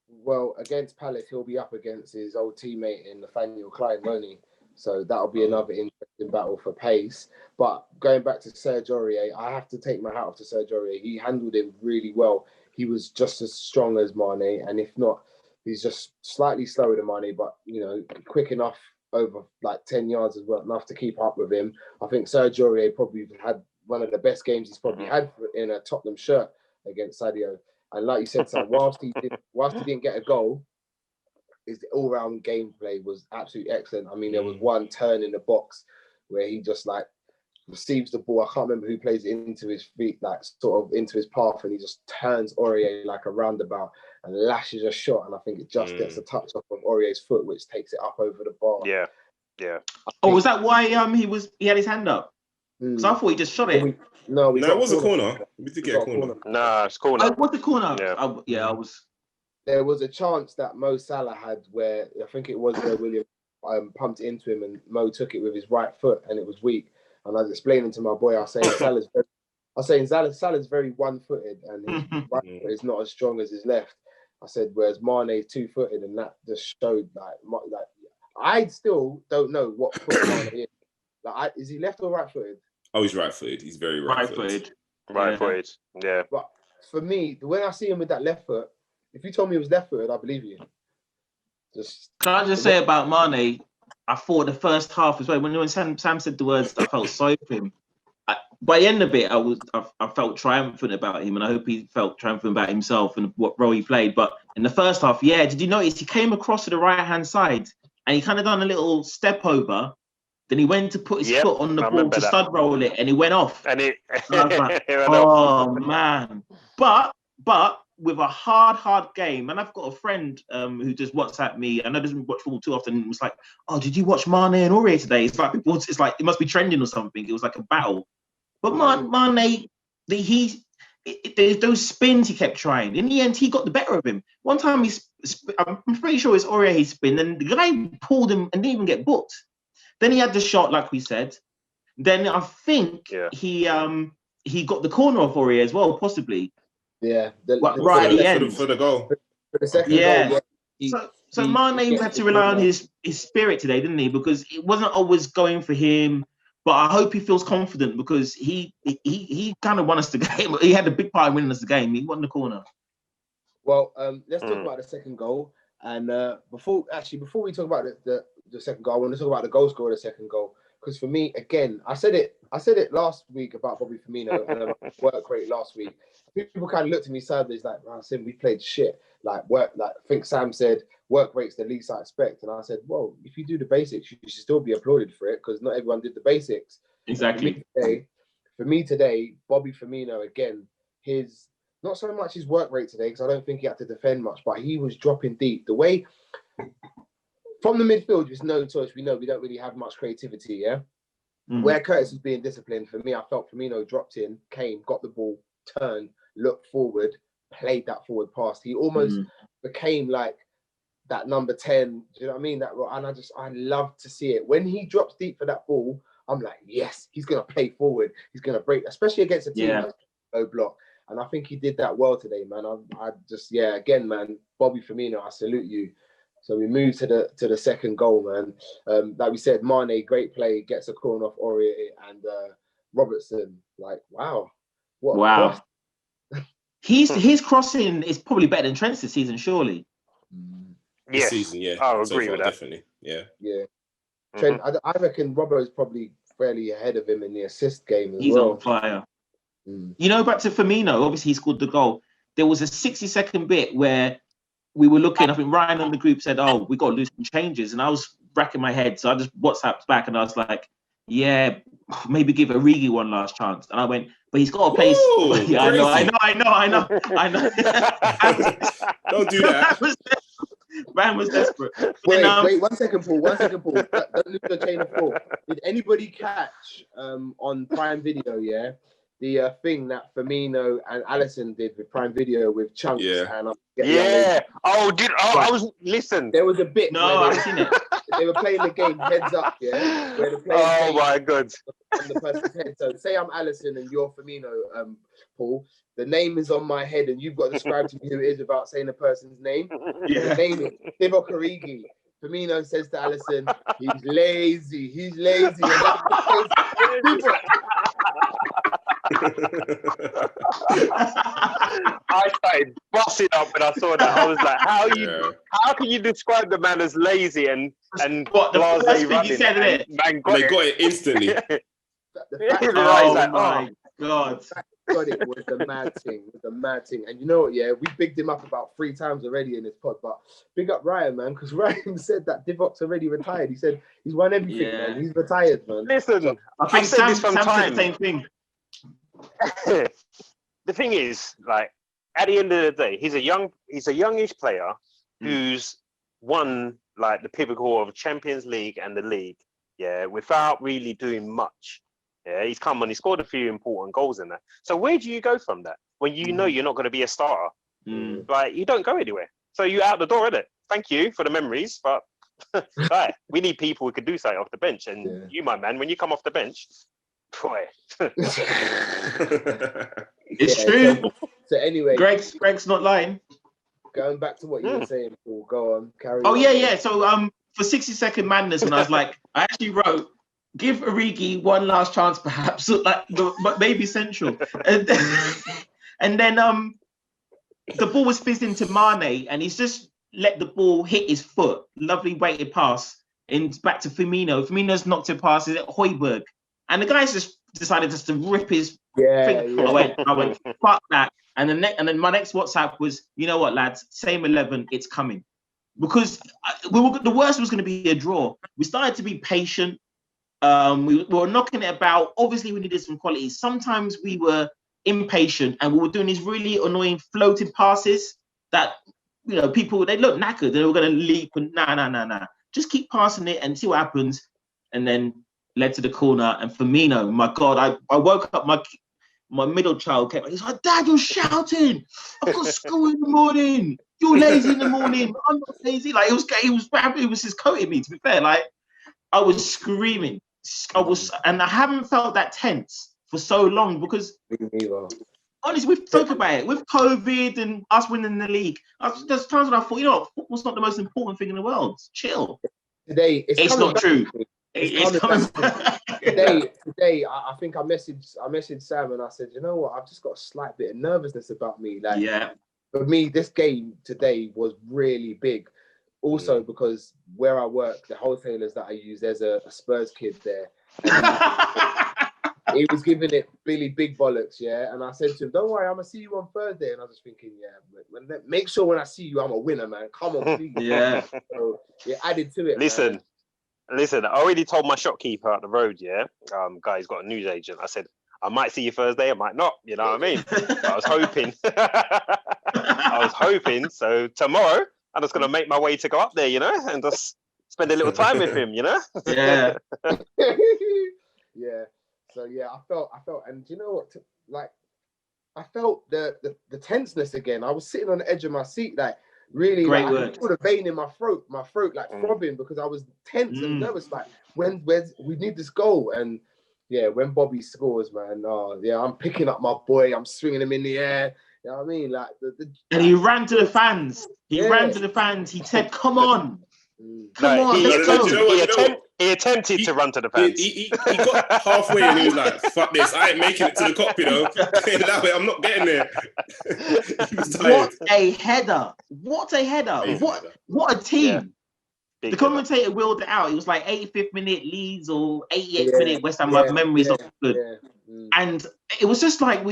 Well, against Palace, he'll be up against his old teammate in Nathaniel Klein, won't he? So that'll be another interesting battle for pace. But going back to Serge Aurier, I have to take my hat off to Serge Aurier. He handled him really well. He was just as strong as Mane, and if not, he's just slightly slower than Mane, but quick enough over like 10 yards as well, enough to keep up with him. I think Serge Aurier probably had one of the best games he's probably had in a Tottenham shirt against Sadio. And like you said, Sam, whilst he didn't get a goal, his all-round gameplay was absolutely excellent. I mean, there was one turn in the box where he just like receives the ball. I can't remember who plays it into his feet, like sort of into his path, and he just turns Aurier like a roundabout and lashes a shot. And I think it just gets a touch off of Aurier's foot, which takes it up over the bar. Yeah. Oh, was that why he had his hand up? Because I thought he just shot it. No, it was a corner. We did get a corner. Nah, it's corner. Oh, it was the corner. Yeah. I was. There was a chance that Mo Salah had where I think it was where William pumped into him and Mo took it with his right foot and it was weak. And I was explaining to my boy, I was saying Salah's very one-footed and his right foot is not as strong as his left. I said, whereas Mane's two-footed, and that just showed like I still don't know what foot Mane is. Like, is he left or right-footed? Oh, he's right-footed. He's very right-footed. Right-footed. Yeah. But for me, when I see him with that left foot, if you told me he was left-footed, I believe you. Can I just say about Mane? I thought the first half as well. When Sam said the words, I felt sorry for him. By the end of it, I felt triumphant about him, and I hope he felt triumphant about himself and what role he played. But in the first half, did you notice he came across to the right-hand side and he kind of done a little step over? Then he went to put his foot on the ball to stud roll it, and he went off. And I was like, oh man! But with a hard game, and I've got a friend who just WhatsApp me, and I doesn't watch football too often. And was like, "Oh, did you watch Mane and Aurier today?" It's like it must be trending or something. It was like a battle. But Mane, those spins he kept trying. In the end, he got the better of him. One time, I'm pretty sure it's Aurier he spinned, and the guy pulled him and didn't even get booked. Then he had the shot, like we said. Then I think he got the corner off Aurier as well, possibly. Yeah, right at the end for the goal. For the second goal, so Mane had to rely on his spirit today, didn't he? Because it wasn't always going for him. But I hope he feels confident because he kind of won us the game. He had a big part in winning us the game. He won the corner. Well, let's talk about the second goal. And before we talk about the second goal, I want to talk about the goal scorer of the second goal. Because for me, again, I said it last week about Bobby Firmino and about work rate last week. People kind of looked at me sideways like, we played shit. I think Sam said work rate's the least I expect. And I said, well, if you do the basics, you should still be applauded for it because not everyone did the basics. Exactly. For me today, Bobby Firmino, again, his not so much his work rate today, because I don't think he had to defend much, but he was dropping deep. The way from the midfield, there's no choice. We know we don't really have much creativity, yeah? Mm-hmm. Where Curtis was being disciplined, for me, I felt Firmino dropped in, came, got the ball, turned, looked forward, played that forward pass. He almost became like that number 10. Do you know what I mean? And I love to see it. When he drops deep for that ball, I'm like, yes, he's going to play forward. He's going to break, especially against a team that's low block. And I think he did that well today, man. Again, man, Bobby Firmino, I salute you. So we move to the second goal, man. Like we said, Mane, great play, gets a corner off Aurier and Robertson. Like, wow. Wow. His crossing is probably better than Trent's this season, surely. Yes. This season, yeah. I agree with that. Definitely, yeah. Yeah. Trent, I reckon Robbo is probably fairly ahead of him in the assist game as He's well. on fire. You know, back to Firmino, obviously he scored the goal. There was a 60-second bit where we were looking, I think Ryan on the group said, we got to do some changes. And I was racking my head. So I just WhatsApped back and I was like, yeah, maybe give Origi one last chance. And I went, but he's got to play. Ooh, Yeah, I know. Don't do that. Man was desperate. Wait, 1 second, Paul. Don't lose your chain of thought. Did anybody catch on Prime Video, the thing that Firmino and Alisson did with Prime Video with Chunks? Yeah. And I was listen. There was a bit. No, I've seen it. They were playing the game heads up, where the players my god. on the person's head. So say I'm Alisson and you're Firmino, Paul. The name is on my head, and you've got to describe to me who it is without saying the person's name. Yeah. The name is Divock Origi. Firmino says to Alisson, "He's lazy. He's lazy." I started busting up when I saw that. I was like, how can you describe the man as lazy and what the first thing running? you said it? They got it instantly. My god. God, it was the mad thing. And you know what, we bigged him up about 3 times already in this pod, but big up Ryan, man, because Ryan said that Divock's already retired. He said he's won everything, man. He's retired, man. Listen, So, I think said this from Sam time. said the same thing. The thing is, like, at the end of the day, he's a youngish player who's won like the pinnacle of Champions League and the league, without really doing much. Yeah, he's come on, he scored a few important goals in that. So where do you go from that when you know you're not going to be a starter? Like, you don't go anywhere. So you're out the door, innit? Thank you for the memories, but right, we need people who can do something off the bench. And you, my man, when you come off the bench, boy. It's true. So anyway, Greg's not lying. Going back to what you were saying, Paul, go on, carry on. Oh yeah. So for 60-second madness, when I was like, I actually wrote, give Origi one last chance, perhaps, but maybe central. And then the ball was fizzed into Mane, and he's just let the ball hit his foot. Lovely weighted pass back to Firmino. Firmino's knocked it past. Is it Højbjerg? And the guy's just decided just to rip his finger. I went, fuck that. And then my next WhatsApp was, you know what, lads, same 11, it's coming. Because the worst was going to be a draw. We started to be patient. We were knocking it about. Obviously, we needed some quality. Sometimes we were impatient and we were doing these really annoying floated passes that, people, they look knackered. They were going to leap and nah. Just keep passing it and see what happens. And then led to the corner. And Firmino, my God, I woke up, my middle child came. He's like, Dad, you're shouting. I've got school in the morning. You're lazy in the morning. I'm not lazy. Like, he was just quoting me, to be fair. Like, I was screaming. And I haven't felt that tense for so long because, honestly, we've talked about it with COVID and us winning the league. There's times when I thought, football's not the most important thing in the world. Chill. Today, it's not true. It's coming back. Today, I think I messaged Sam and I said, you know what? I've just got a slight bit of nervousness about me. Like, for me, this game today was really big. Also, because where I work, the wholesalers that I use, there's a Spurs kid there. He was giving it Billy big bollocks, and I said to him, don't worry, I'm going to see you on Thursday. And I was just thinking, make sure when I see you, I'm a winner, man. Come on, please. So, added to it. Listen, I already told my shopkeeper up the road, guy's got a news agent. I said, I might see you Thursday, I might not, you know what I mean? I was hoping. So tomorrow, I'm just going to make my way to go up there, and just spend a little time with him, Yeah. So I felt, and you know what? I felt the tenseness again. I was sitting on the edge of my seat, like really, I could feel the vein in my throat like throbbing because I was tense and nervous. Like, where's we need this goal? And when Bobby scores, man, I'm picking up my boy, I'm swinging him in the air. You know what I mean? Like, and he ran to the fans. He ran to the fans. He said, "Come on, come on, let's go." He attempted to run to the fans. He got halfway and he was like, "Fuck this! I ain't making it to the cop, That way, I'm not getting there." He was tired. What a header! What a team! The commentator wheeled it out. It was like 85th minute Leeds or 88th minute West Ham. My memory's not good. And it was just like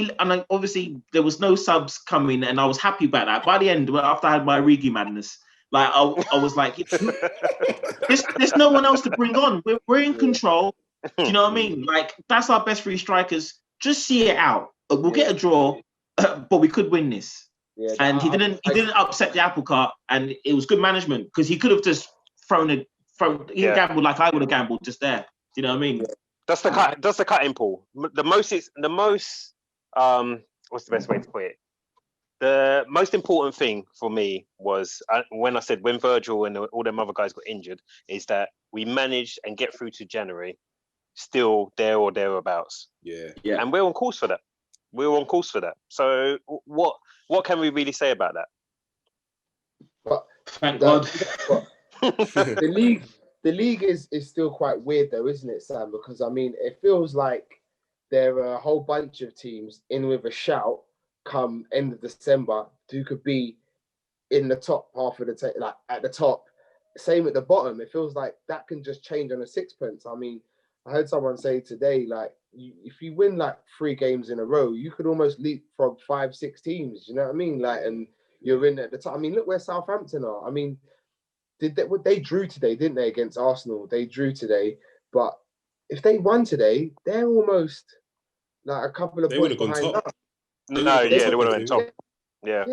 obviously there was no subs coming, and I was happy about that. By the end, after I had my Origi madness, like I was like, there's no one else to bring on. We're in control. Do you know what I mean? Like, that's our best three strikers. Just see it out. We'll get a draw, but we could win this. Yeah, And he didn't upset the apple cart, and it was good management because he could have just he gambled like I would have gambled just there. Do you know what I mean? That's the cutting pool. The most what's the best way to put it? The most important thing for me was when I said when Virgil and all them other guys got injured, is that we managed and get through to January still there or thereabouts. Yeah. And we're on course for that. So what can we really say about that? But Thank God. the league is still quite weird though, isn't it, Sam? Because I mean, it feels like there are a whole bunch of teams in with a shout come end of December who could be in the top half of the like at the top. Same at the bottom. It feels like that can just change on a sixpence. I mean, I heard someone say today, like, if you win like 3 games in a row, you could almost leapfrog 5-6 teams. You know what I mean? Like, and you're in at the top. I mean, look where Southampton are. I mean, they drew today, didn't they, against Arsenal? They drew today, but if they won today, they're almost like a couple of points behind us. They would have went top. Yeah.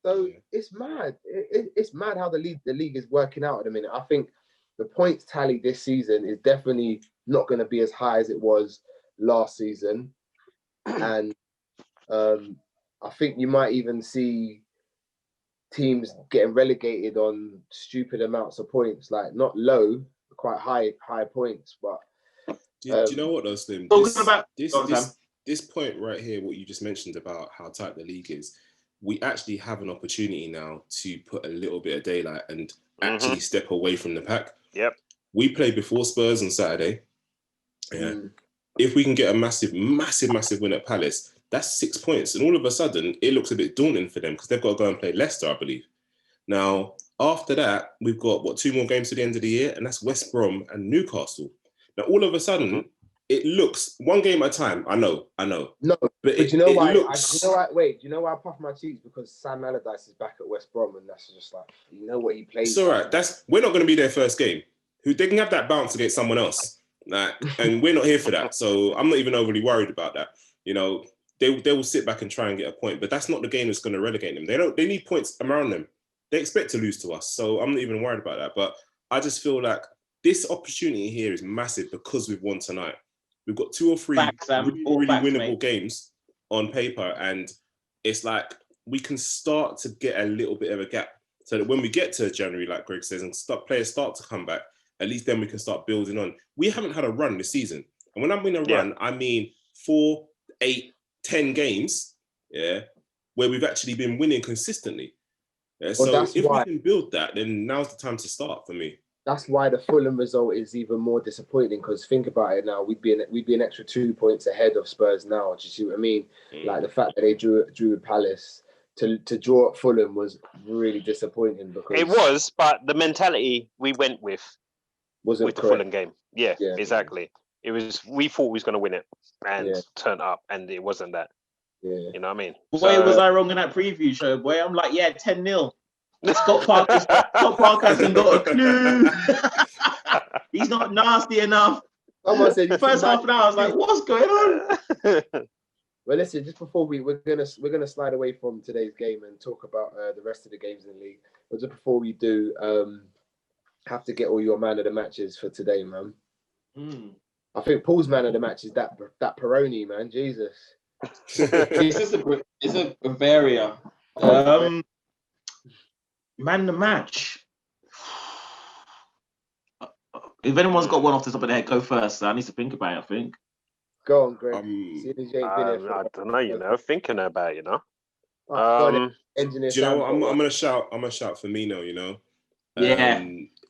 So it's mad. It's mad how the league is working out at the minute. I think the points tally this season is definitely not going to be as high as it was last season, and I think you might even see teams getting relegated on stupid amounts of points, like not low, quite high points. But do you know what though, Slim? This point right here, what you just mentioned about how tight the league is, we actually have an opportunity now to put a little bit of daylight and actually step away from the pack. Yep. We play before Spurs on Saturday. Yeah. If we can get a massive win at Palace, that's 6 points. And all of a sudden, it looks a bit daunting for them because they've got to go and play Leicester, I believe. Now, after that, we've got, 2 more games to the end of the year, and that's West Brom and Newcastle. Now, all of a sudden, it looks one game at a time. I know. No, but you know why? You know why I puff my cheeks? Because Sam Allardyce is back at West Brom, and that's just like, you know what he plays. It's all right. We're not going to be their first game. They can have that bounce against someone else, and we're not here for that. So I'm not even overly worried about that. You know, they will sit back and try and get a point, but that's not the game that's going to relegate them. They need points around them. They expect to lose to us, so I'm not even worried about that. But I just feel like this opportunity here is massive because we've won tonight. We've got 2 or 3 really winnable games on paper, and it's like we can start to get a little bit of a gap so that when we get to January, like Greg says, and players start to come back, at least then we can start building on. We haven't had a run this season. And when I mean a run, I mean 4, 8, 10 games, where we've actually been winning consistently. Yeah, so if we can build that, then now's the time to start for me. That's why the Fulham result is even more disappointing, because think about it now, we'd be an extra 2 points ahead of Spurs now. Do you see what I mean? Like the fact that they drew with Palace, to draw at Fulham was really disappointing, because it was, but the mentality we went with wasn't with the Fulham game. Yeah, exactly. It was, we thought we was going to win it and turn up, and it wasn't that. Yeah. You know what I mean? Boy, was I wrong in that preview show, boy. I'm like, 10-0. Scott Parker hasn't got a clue. He's not nasty enough. Someone said first half an hour, I was like, what's going on? Well, listen, just before we're gonna slide away from today's game and talk about the rest of the games in the league. But just before we do, have to get all your man of the matches for today, man. I think Paul's man of the match is that Peroni, man. Jesus. It's a Bavaria. Man the match. If anyone's got one off the top of their head, go first. I need to think about it, I think. Go on, Greg. I don't know, thinking about it, Engineer, do you know what? I'm gonna shout Firmino,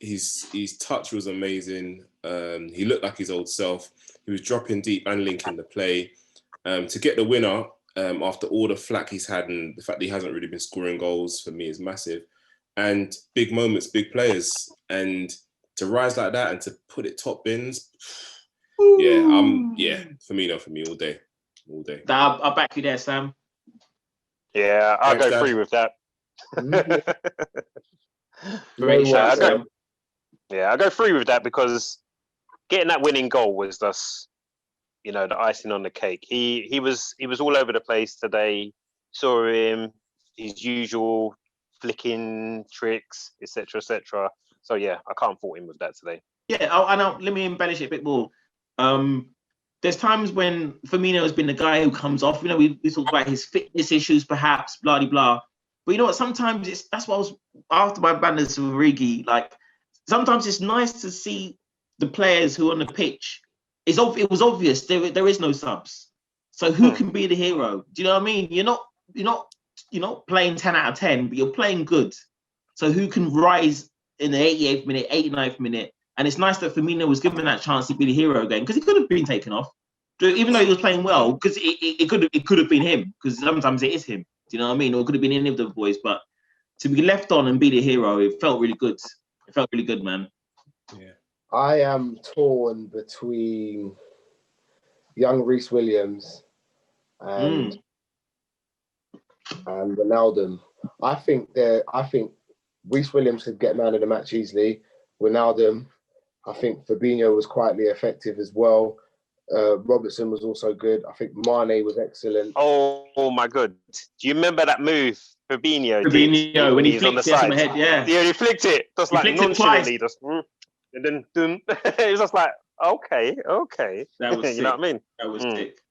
his touch was amazing. He looked like his old self. He was dropping deep and linking the play. To get the winner, after all the flack he's had and the fact that he hasn't really been scoring goals, for me is massive. And big moments, big players, and to rise like that and to put it top bins, Firmino for me all day. I'll back you there, Sam. Yeah, I'll go free with that. Great shout, Sam. I'll go free with that because getting that winning goal was just, you know, the icing on the cake. He was all over the place today. Saw him, his usual flicking tricks, etc., etc. So yeah, I can't fault him with that today. Yeah, let me embellish it a bit more. There's times when Firmino has been the guy who comes off. You know, we talk about his fitness issues, perhaps, blah blah blah. But you know what? Sometimes that's what I was after my banners with Origi. Like sometimes it's nice to see the players who are on the pitch. It was obvious there is no subs. So who can be the hero? Do you know what I mean? You're not playing 10 out of 10, but you're playing good. So who can rise in the 88th minute, 89th minute? And it's nice that Firmino was given that chance to be the hero again, because he could have been taken off, even though he was playing well, because it could have been him, because sometimes it is him. Do you know what I mean? Or it could have been any of the boys, but to be left on and be the hero, it felt really good. It felt really good, man. Yeah. I am torn between young Reece Williams and Ronaldo. I think Reece Williams could get man of the match easily. Ronaldo, I think Fabinho was quietly effective as well. Robertson was also good. I think Mane was excellent. Oh my God! Do you remember that move Fabinho did when he was on the flicked it side? from the head? Yeah, he flicked it just like nonchalantly, just and then dun. It was just like okay. That was you know what I mean? That was sick.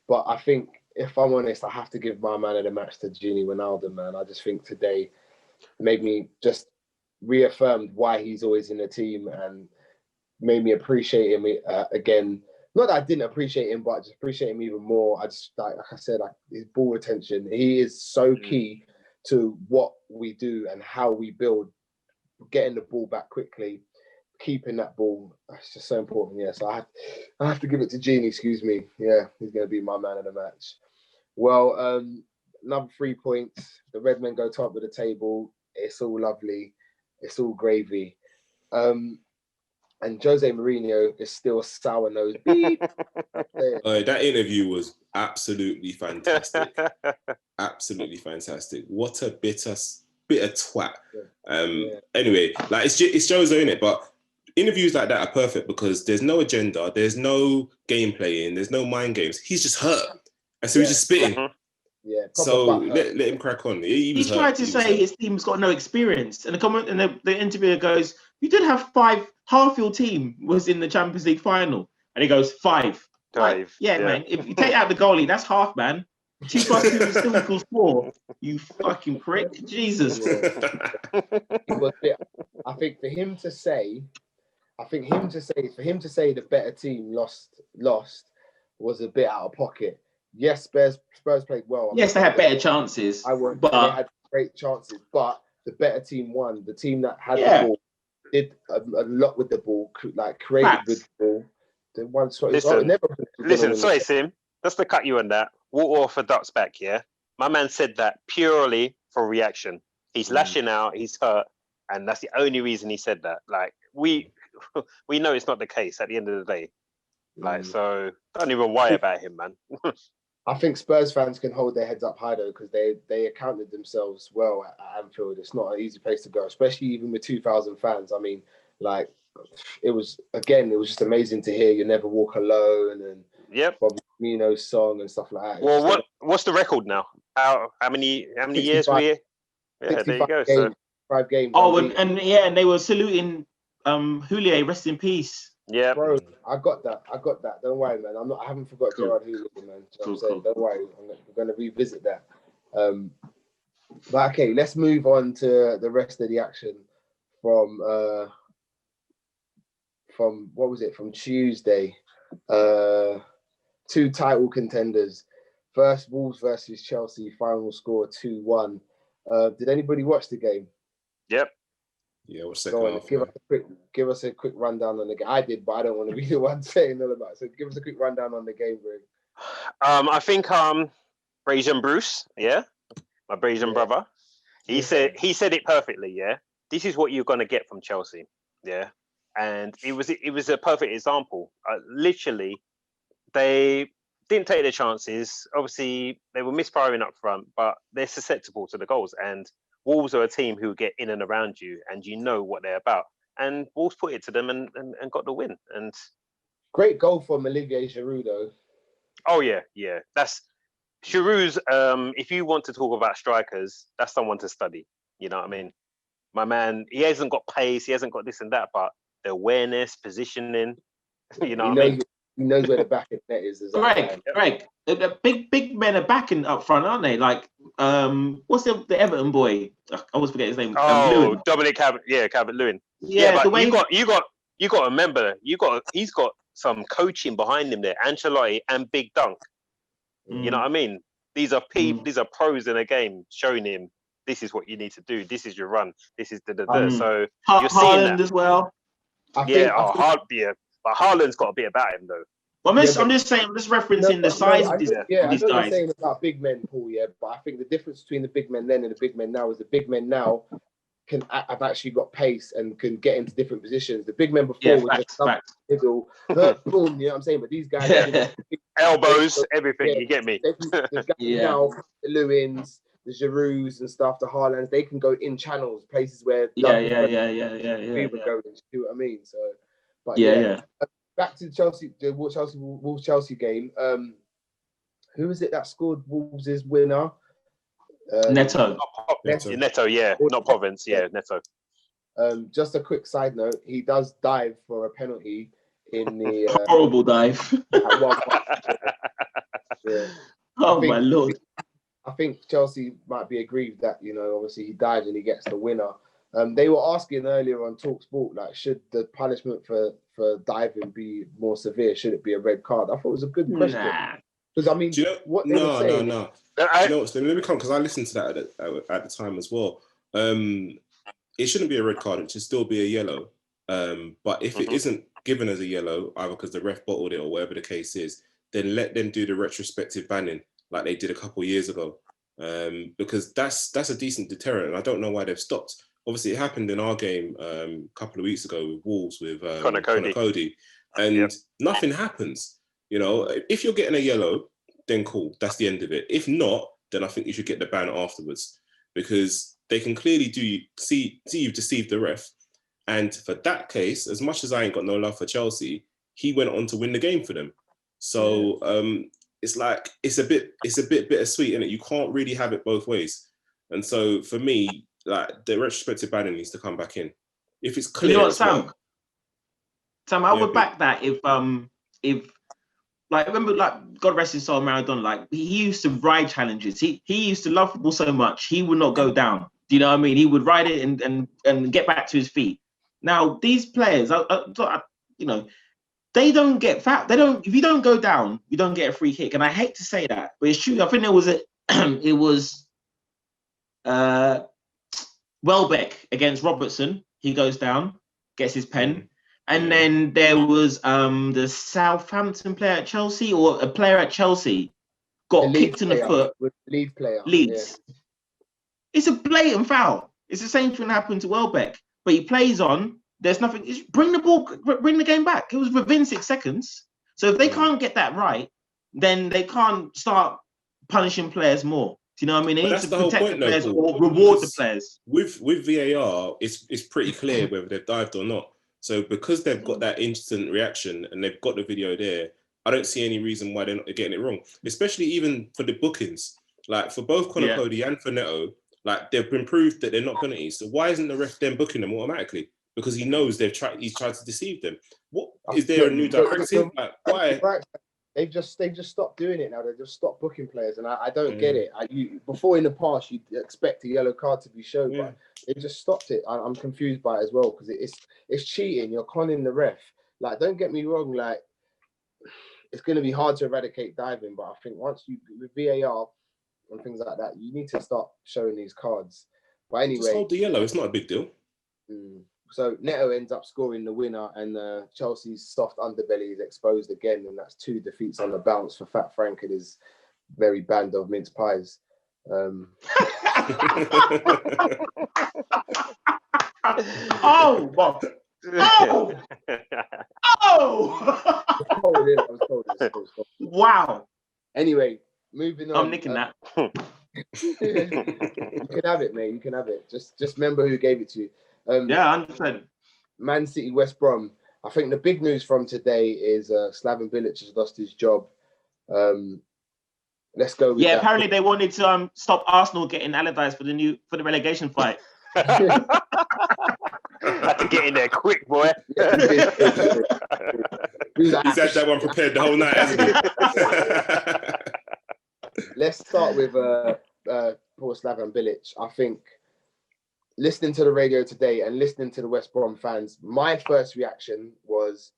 But I think if I'm honest, I have to give my man of the match to Gini Ronaldo, man. I just think today made me just reaffirmed why he's always in the team and made me appreciate him again. Not that I didn't appreciate him, but I just appreciate him even more. I just, like I said, his ball retention. He is so key to what we do and how we build, getting the ball back quickly, keeping that ball. That's just so important. Yeah, so I have to give it to Gini, excuse me. Yeah, he's going to be my man of the match. Well, another 3 points. The Red Men go top of the table. It's all lovely. It's all gravy. And Jose Mourinho is still a sour nose. That interview was absolutely fantastic. Absolutely fantastic. What a bitter twat. Anyway, like it's Jose, in it, but interviews like that are perfect because there's no agenda, there's no game playing, there's no mind games. He's just hurt, and so he's just spitting. Yeah. So let him crack on. He tried to say his team's got no experience, and the interviewer goes, "You did have 5. Half your team was in the Champions League final," and he goes, 5. Like, yeah, man. If you take out the goalie, that's half, man. 2 + 2 still equals 4. You fucking prick, Jesus. I think for him to say the better team lost was a bit out of pocket. Yes, Spurs played well. Yes, they had better chances. They had great chances, but the better team won. The team that had the ball did a lot with the ball, like created with the ball. The one listen, sorry, Sim, just to cut you on that. Water off a duck's back, yeah? My man said that purely for reaction. He's lashing out, he's hurt, and that's the only reason he said that. Like, we know it's not the case at the end of the day. Like, so don't even worry about him, man. I think Spurs fans can hold their heads up high though, because they accounted themselves well at Anfield. It's not an easy place to go, especially even with 2,000 fans. I mean, like, it was just amazing to hear "You Never Walk Alone" and Bobby Firmino's song and stuff like that. Well, what's the record now? How many years were you? Yeah, there you go. Games, 5 games. Oh, and they were saluting Houllier, rest in peace. Yeah, bro, I got that. Don't worry, man. I haven't forgot Gerard Houllier, man. Don't worry. We're going to revisit that. But okay, let's move on to the rest of the action from what was it? From Tuesday. 2 title contenders. First, Wolves versus Chelsea. Final score 2-1. Did anybody watch the game? Yep. Yeah, what's second half? Give us a quick rundown on the game. I did, but I don't want to be the one saying all about it. So give us a quick rundown on the game, Greg. I think Brazen Bruce, my Brazen brother, he said it perfectly. Yeah, this is what you're gonna get from Chelsea. Yeah, and it was a perfect example. Literally, they didn't take their chances. Obviously, they were misfiring up front, but they're susceptible to the goals. And Wolves are a team who get in and around you, and you know what they're about. and Wolves put it to them and got the win. And Great goal from Olivier Giroud, though. oh yeah, that's Giroud's. If you want to talk about strikers, that's someone to study. You know what I mean? My man, he hasn't got pace, he hasn't got this and that, but the awareness, positioning, you know what I mean? He knows where the back of the net is. Greg, the big men are backing up front, aren't they? Like, what's the Everton boy? I always forget his name. Oh, Dominic Calvert-Lewin. Yeah, but the way you got to remember, he's got some coaching behind him there, Ancelotti and Big Dunk. You know what I mean? These are people, these are pros in a game showing him this is what you need to do. This is your run. This is the. So you're seeing that as well. But Haaland's got a bit about him though. Well, I'm just saying, I'm just referencing the size of these I know guys. what you're saying about big men, Paul, but I think the difference between the big men then and the big men now is the big men now have actually got pace and can get into different positions. The big men before were just middle, boom, you know what I'm saying? But these guys, elbows, everything, you get me? Now, the Lewins, the Girouds and stuff, the Haalands, they can go in channels, places where we would go. You see what I mean? So, but back to the Wolves Chelsea game. Who is it that scored Wolves' winner? Neto, not Province, Neto. Just a quick side note: he does dive for a penalty in the horrible dive. My lord! I think Chelsea might be aggrieved that obviously he died and he gets the winner. They were asking earlier on TalkSport, like, should the punishment for diving be more severe? Should it be a red card? I thought it was a good question. Because I mean, what they were saying. No. Let me come, because I listened to that at the time as well. It shouldn't be a red card. It should still be a yellow. But if it isn't given as a yellow, either because the ref bottled it or whatever the case is, then let them do the retrospective banning like they did a couple of years ago. Because that's a decent deterrent, and I don't know why they've stopped. Obviously, it happened in our game a couple of weeks ago with Wolves with Connor Cody, and nothing happens. If you're getting a yellow, then cool, that's the end of it. If not, then I think you should get the ban afterwards, because they can clearly see you've deceived the ref. And for that case, as much as I ain't got no love for Chelsea, he went on to win the game for them. So it's like it's a bit bittersweet, innit? You can't really have it both ways. And so for me, like, the retrospective banning needs to come back in if it's clear. You know what, Sam? Sam, I would back that if like, remember, like, God rest his soul, Maradona, like, he used to ride challenges. He used to love football so much, he would not go down. Do you know what I mean? He would ride it and get back to his feet. Now, these players, they don't get fat. If you don't go down, you don't get a free kick. And I hate to say that, but it's true. I think it was Welbeck against Robertson. He goes down, gets his pen. And then there was the Southampton player at Chelsea, or a player at Chelsea got kicked in the foot. Leeds player. Leeds. Yeah. It's a blatant foul. It's the same thing that happened to Welbeck. But he plays on. There's nothing. Bring the game back. It was within 6 seconds. So if they can't get that right, then they can't start punishing players more. Do you know what I mean? They need to protect the players or reward the players. With VAR, it's pretty clear whether they've dived or not. So because they've got that instant reaction and they've got the video there, I don't see any reason why they're not getting it wrong. Especially even for the bookings, like for both Connor Cody and for Neto, like, they've been proved that they're not penalties. So why isn't the ref then booking them automatically? Because he knows he's tried to deceive them. What is there a new directive? Like, why? They've just stopped doing it now. They just stopped booking players, and I don't get it. Before, in the past, you'd expect a yellow card to be shown, but they just stopped it. I'm confused by it as well, because it's cheating. You're conning the ref. Like, don't get me wrong. Like, it's going to be hard to eradicate diving, but I think once with VAR and things like that, you need to start showing these cards. But anyway, just hold the yellow. It's not a big deal. So Neto ends up scoring the winner, and Chelsea's soft underbelly is exposed again, and that's 2 defeats on the bounce for Fat Frank and his very band of mince pies. Oh! Wow. Anyway, moving on. I'm nicking that. You can have it, mate. You can have it. Just remember who gave it to you. 100%. Man City, West Brom. I think the big news from today is Slaven Bilic has lost his job. Let's go with Yeah, that. apparently they wanted to stop Arsenal getting Allardyce for the relegation fight. Had to get in there quick, boy. He was like, He's had that one prepared the whole night, hasn't he? let's start with poor Slaven Bilic. I think listening to the radio today and listening to the West Brom fans, my first reaction was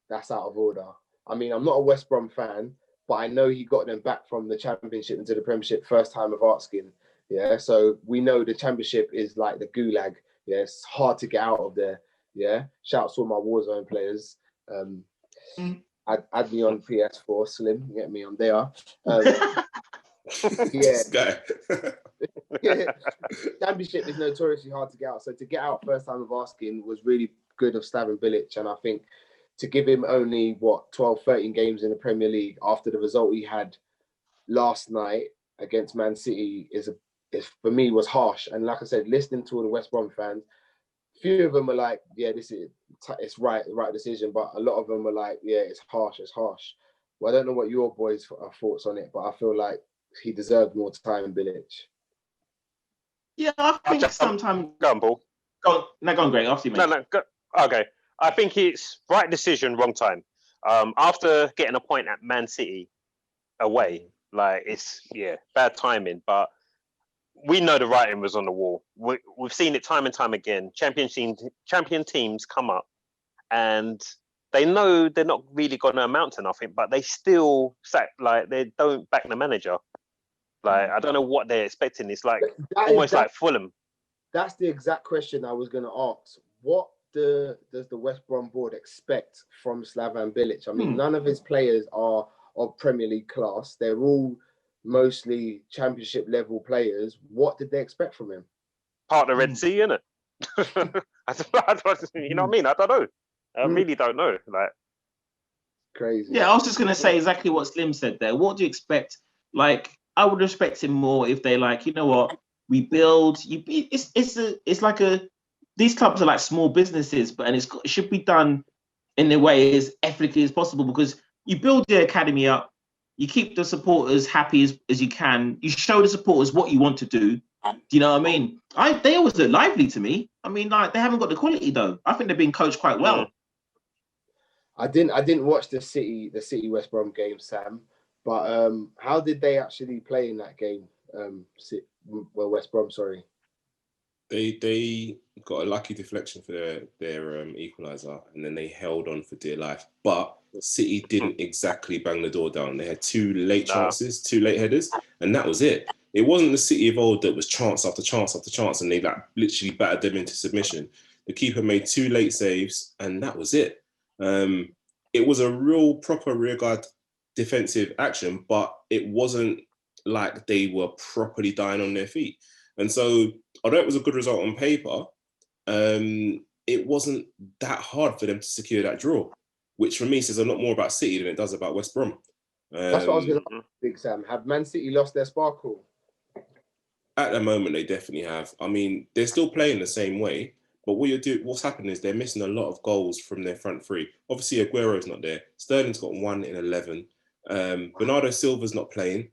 that's out of order. I mean, I'm not a West Brom fan, but I know he got them back from the Championship into the Premiership first time of asking. Yeah, so we know the Championship is like the gulag. Yeah, it's hard to get out of there. Yeah, shouts to all my Warzone players. Add me on PS4, Slim. Get me on there. This guy. Championship is notoriously hard to get out. So to get out first time of asking was really good of Slaven Bilic. And I think to give him only, 12, 13 games in the Premier League after the result he had last night against Man City is for me was harsh. And like I said, listening to all the West Brom fans, few of them are like, yeah, it's the right decision. But a lot of them are like, yeah, it's harsh. Well, I don't know what your boys' thoughts on it, but I feel like he deserved more time, Bilic. Yeah, I think sometimes. Go on, Paul. Go on, Greg. After you, mate. No, go. Okay. I think it's right decision, wrong time. After getting a point at Man City away, like it's bad timing. But we know the writing was on the wall. We've seen it time and time again. Champion teams come up, and they know they're not really going to amount to nothing, but they still they don't back the manager. Like, I don't know what they're expecting. It's like almost like Fulham. That's the exact question I was going to ask. What does the West Brom board expect from Slaven Bilic? I mean, none of his players are of Premier League class. They're all mostly Championship level players. What did they expect from him? Part of the Red Sea, innit? You know what I mean? I don't know. I really don't know. Like, crazy. Yeah, I was just going to say exactly what Slim said there. What do you expect? Like, I would respect him more if they like, you know what, we build. It's like these clubs are like small businesses, and it should be done in a way as ethically as possible, because you build the academy up, you keep the supporters happy as you can, you show the supporters what you want to do. Do you know what I mean? They always look lively to me. I mean, like, they haven't got the quality though. I think they're being coached quite well. I didn't watch the City West Brom game, Sam. But how did they actually play in that game? West Brom, sorry. They got a lucky deflection for their equaliser, and then they held on for dear life. But City didn't exactly bang the door down. They had two late chances, two late headers, and that was it. It wasn't the City of old that was chance after chance after chance, and they like literally battered them into submission. The keeper made two late saves, and that was it. It was a real proper rearguard defensive action, but it wasn't like they were properly dying on their feet. And so, although it was a good result on paper, it wasn't that hard for them to secure that draw, which for me says a lot more about City than it does about West Brom. That's what I was going to ask, Big Sam. Have Man City lost their sparkle? At the moment, they definitely have. I mean, they're still playing the same way, but what's happening is they're missing a lot of goals from their front three. Obviously, Aguero's not there. Sterling's got 1 in 11. Bernardo Silva's not playing.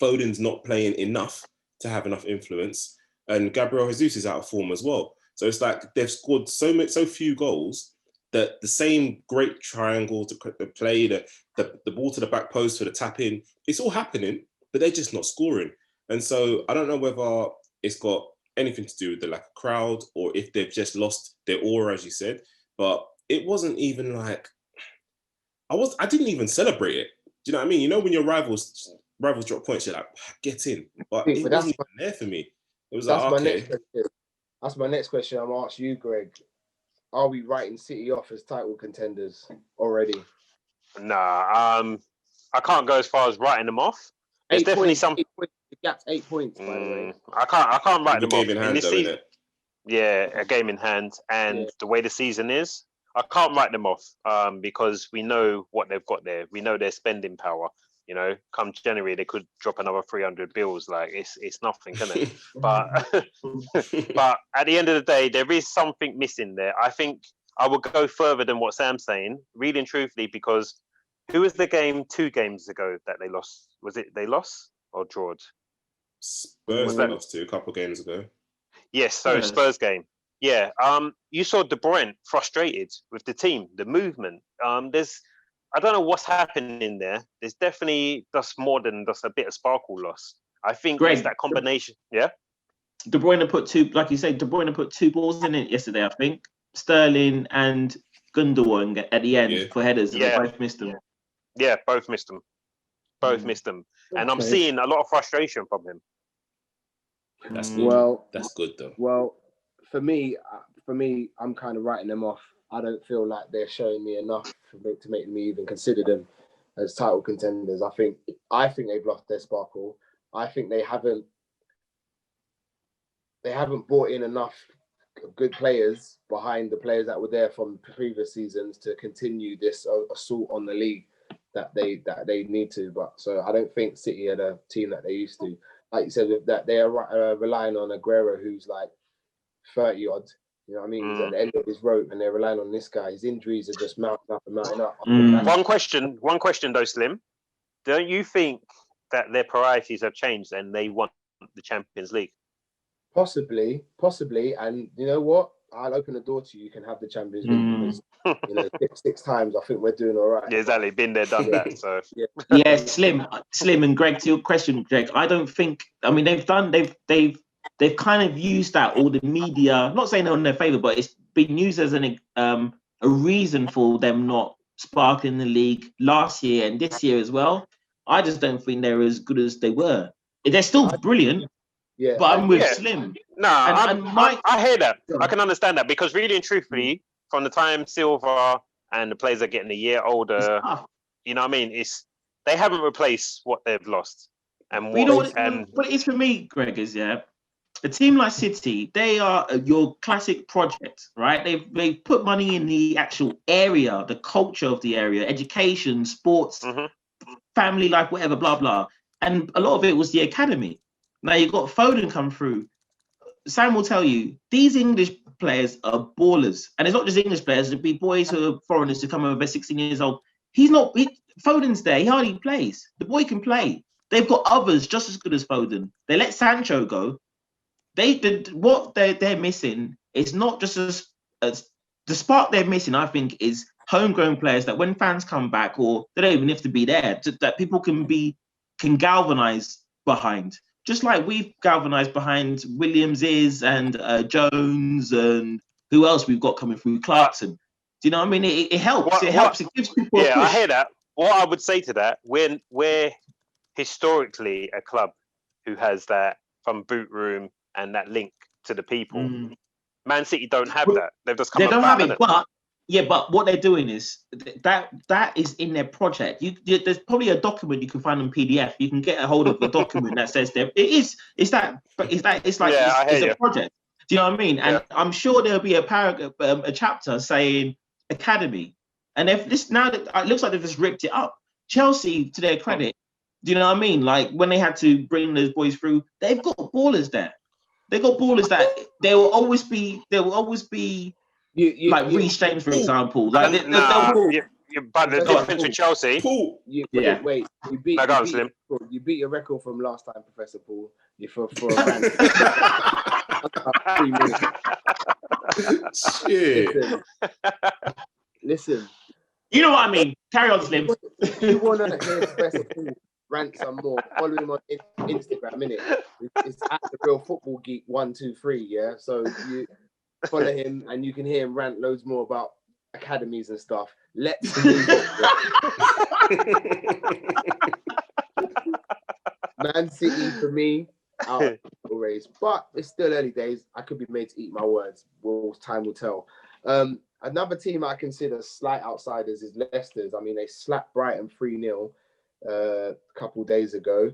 Foden's not playing enough to have enough influence, and Gabriel Jesus is out of form as well. So it's like they've scored so few goals that the same great triangle to play, the ball to the back post for the tap in, it's all happening, but they're just not scoring. And so I don't know whether it's got anything to do with the lack of crowd or if they've just lost their aura, as you said. But it wasn't even like I didn't even celebrate it. Do you know what I mean? You know when your rivals drop points, you're like, get in. But it wasn't even there for me. It was like, okay. That's my next question. I'm asking you, Greg. Are we writing City off as title contenders already? Nah, I can't go as far as writing them off. There's definitely some. The gap's 8 points, by the way. I can't write them off. A game in hand, though, isn't it? Yeah, a game in hand, and the way the season is, I can't write them off because we know what they've got there. We know their spending power. You know, come January they could drop another 300 bills. Like it's nothing, isn't it? But but at the end of the day, there is something missing there. I think I would go further than what Sam's saying, really and truthfully, because who was the game 2 games ago that they lost? Was it they lost or drawed? Spurs lost to a couple of games ago. Yes, so Spurs game. Yeah. You saw De Bruyne frustrated with the team, the movement. I don't know what's happening there. There's definitely just more than just a bit of sparkle loss. I think it's that combination. Yeah. De Bruyne put two, like you said, De Bruyne put 2 balls in it yesterday, I think. Sterling and Gundogan at the end for headers, and they both missed them. Yeah, both missed them. Both missed them. And I'm seeing a lot of frustration from him. That's good. That's good though. Well, for me, I'm kind of writing them off. I don't feel like they're showing me enough to make me even consider them as title contenders. I think they've lost their sparkle. I think they haven't brought in enough good players behind the players that were there from previous seasons to continue this assault on the league that they need to. But so I don't think City are the team that they used to. Like you said, that they are relying on Aguero, who's like 30 odd. You know what I mean? He's at the end of his rope, and they're relying on this guy. His injuries are just mounting up and mounting up. One question though, Slim. Don't you think that their priorities have changed and they want the Champions League? Possibly, and you know what? I'll open the door to you. You can have the Champions League because six times. I think we're doing all right. Yeah, exactly. Been there, done that. So yeah, Slim, and Greg, to your question, Greg, I don't think. I mean, they've kind of used that, all the media. Not saying they're in their favor, but it's been used as a reason for them not sparking the league last year and this year as well. I just don't think they're as good as they were. They're still brilliant. Yeah, but I'm with Slim. No, I hear that. I can understand that because really and truthfully, from the time Silva and the players are getting a year older, you know what I mean? They haven't replaced what they've lost. And what it is for me, Greg, is a team like City, they are your classic project, right? They've put money in the actual area, the culture of the area, education, sports, family life, whatever, blah, blah. And a lot of it was the academy. Now you've got Foden come through. Sam will tell you, these English players are ballers. And it's not just English players, it'd be boys who are foreigners who come over 16 years old. Foden's there, he hardly plays. The boy can play. They've got others just as good as Foden. They let Sancho go. What they're missing is not just as the spark they're missing, I think, is homegrown players that when fans come back, or they don't even have to be there, that people can galvanize behind. Just like we've galvanized behind Williams and Jones and who else we've got coming through, Clarkson. Do you know what I mean? It helps. It helps. It gives people a push. I hear that. What I would say to that, we're historically a club who has that from boot room and that link to the people. Man City don't have that. They've just come. They don't have it, but what they're doing is that is in their project. There's probably a document you can find on PDF. You can get a hold of the document that says there. It's a project. Do you know what I mean? And I'm sure there'll be a paragraph, a chapter saying academy. And if this now that it looks like they've just ripped it up. Chelsea, to their credit, do you know what I mean? Like when they had to bring those boys through, they've got ballers there. They've got ballers that there will always be. Like Reece James, for example. Like but the difference with Chelsea. Wait. You beat your record from last time, Professor Paul. You for a rant. 3 minutes. Shit. Listen. You know what I mean? Carry on, Slim. You want to hear Professor Paul rant some more? Follow him on Instagram, innit? It's at the Real Football Geek 123. Yeah, so you follow him and you can hear him rant loads more about academies and stuff. Let's move on. Man City for me out race, but it's still early days. I could be made to eat my words. Time will tell. Another team I consider slight outsiders is Leicester's. I mean, they slapped Brighton 3-0 a couple days ago.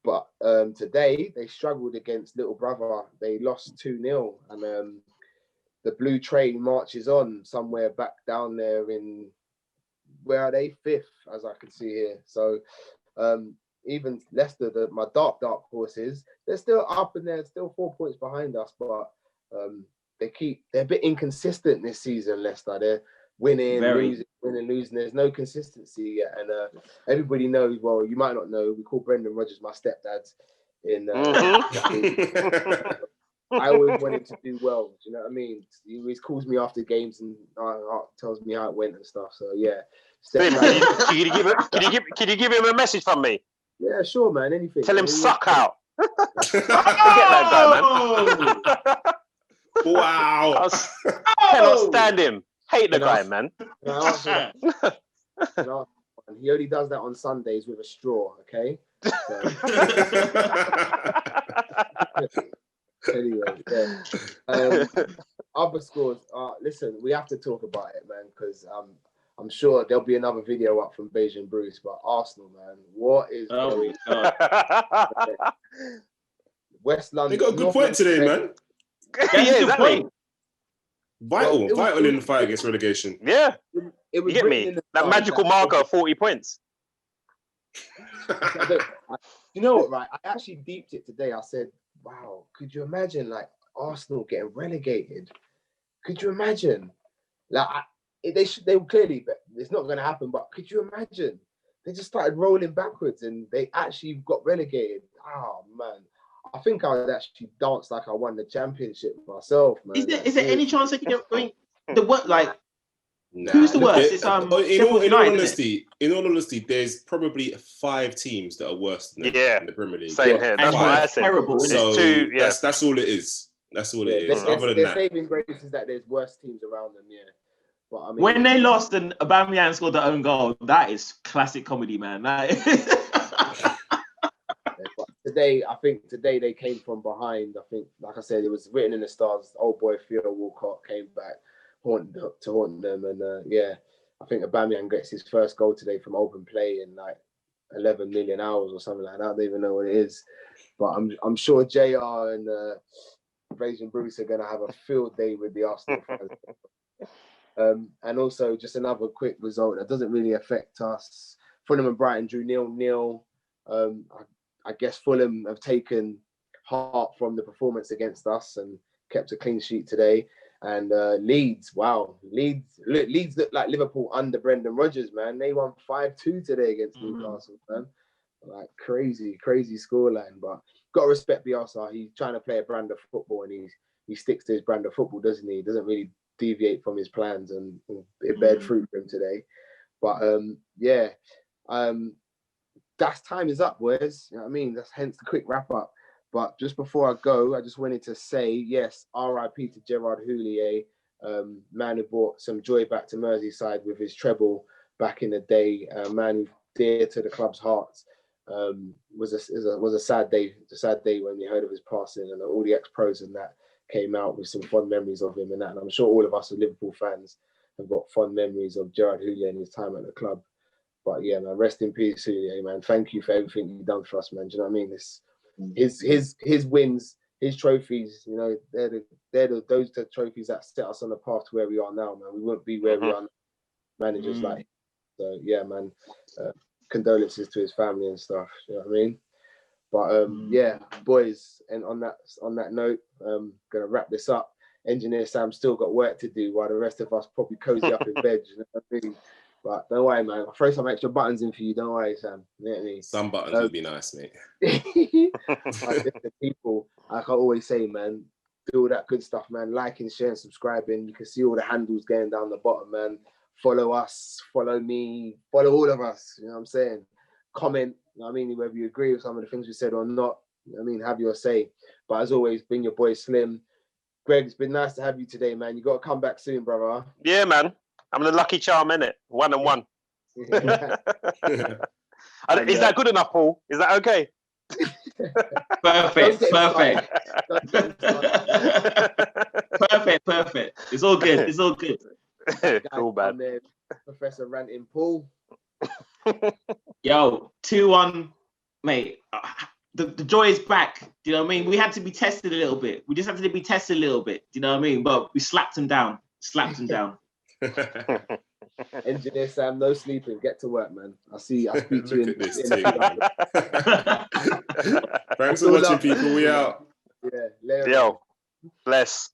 But today, they struggled against Little Brother. They lost 2-0. And the Blue Train marches on somewhere back down there in... Where are they? 5th, as I can see here. So Even Leicester, my dark horses, they're still up and they're still 4 points behind us, but they're a bit inconsistent this season. Leicester, they're winning, losing. There's no consistency yet, and everybody knows. Well, you might not know. We call Brendan Rodgers my stepdad. I always want him to do well. Do you know what I mean? He always calls me after games and tells me how it went and stuff. So yeah. Can you give him a message from me? Yeah, sure, man. Anything. Tell him suck out. Forget that guy, man. Wow. I cannot stand him. Hate the guy, man. He only does that on Sundays with a straw, okay? So. Anyway, yeah. Other scores. Listen, we have to talk about it, man, because I'm sure there'll be another video up from Beige and Bruce, but Arsenal, man, what is going on? West London. They got a good point today, man. Yeah, exactly. Vital in the fight against relegation. Yeah. It was you get me? That magical marker of 40 points. You know what, right? I actually deeped it today. I said, wow, could you imagine like Arsenal getting relegated? Could you imagine? Like they were clearly, but it's not going to happen. But could you imagine? They just started rolling backwards and they actually got relegated. Oh man, I think I would actually dance like I won the championship myself, man. Is there any chance they can get? I mean, the what like? Nah, who's the worst? It's in all honesty, there's probably 5 teams that are worse than them in the Premier League. Same here. That's what I said. Terrible. So that's all it is. That's all it is. Other than that, saving grace is that there's worse teams around them. Yeah, but I mean, when they lost and Aubameyang scored their own goal, that is classic comedy, man. Today they came from behind. I think, like I said, it was written in the stars. Old boy Theo Walcott came back to haunt them, and I think Aubameyang gets his first goal today from open play in like 11 million hours or something like that. I don't even know what it is, but I'm sure JR and Rage and Bruce are going to have a field day with the Arsenal fans. And also just another quick result that doesn't really affect us. Fulham and Brighton drew 0-0. I guess Fulham have taken heart from the performance against us and kept a clean sheet today. And Leeds look like Liverpool under Brendan Rodgers, man. They won 5-2 today against Newcastle, man. Like crazy scoreline. But got to respect Bielsa. He's trying to play a brand of football, and he sticks to his brand of football, doesn't he? He doesn't really deviate from his plans, and it bared fruit for him today. But that's time is up, boys. You know what I mean? That's hence the quick wrap up. But just before I go, I just wanted to say, yes, RIP to Gerard Houllier, man who brought some joy back to Merseyside with his treble back in the day, man who dear to the club's hearts. Was a sad day. It's a sad day when we heard of his passing, and all the ex-pros and that came out with some fond memories of him and that. And I'm sure all of us as Liverpool fans have got fond memories of Gerard Houllier and his time at the club. But yeah, man, rest in peace, Houllier, man. Thank you for everything you've done for us, man. Do you know what I mean? His wins, his trophies, you know, they're those trophies that set us on the path to where we are now, man. We wouldn't be where we are now, managers like him. So yeah, man, condolences to his family and stuff, you know what I mean? But yeah, boys, and on that note, gonna wrap this up. Engineer Sam still got work to do while the rest of us probably cozy up in bed, you know what I mean? But don't worry, man. I'll throw some extra buttons in for you. Don't worry, Sam. You know what I mean? Some buttons would be nice, mate. Like the people, like I always say, man, do all that good stuff, man. Liking, sharing, subscribing. You can see all the handles going down the bottom, man. Follow us, follow me, follow all of us. You know what I'm saying? Comment, you know what I mean? Whether you agree with some of the things we said or not, you know what I mean? Have your say. But as always, bring your boy Slim. Greg, it's been nice to have you today, man. You got to come back soon, brother. Yeah, man. I'm the lucky charm, innit? 1 and 1. Is that good enough, Paul? Is that okay? Perfect. It's all good. Cool, man. Professor Ranting Paul. Yo, 2-1, mate. The joy is back. Do you know what I mean? We had to be tested a little bit. We just had to be tested a little bit. Do you know what I mean? But we slapped them down. Engineer Sam, no sleeping. Get to work, man. I'll speak to you Look in, at this in thing, a few man. hours. Thanks for watching, people. We out. Yeah, later. Yo, bless.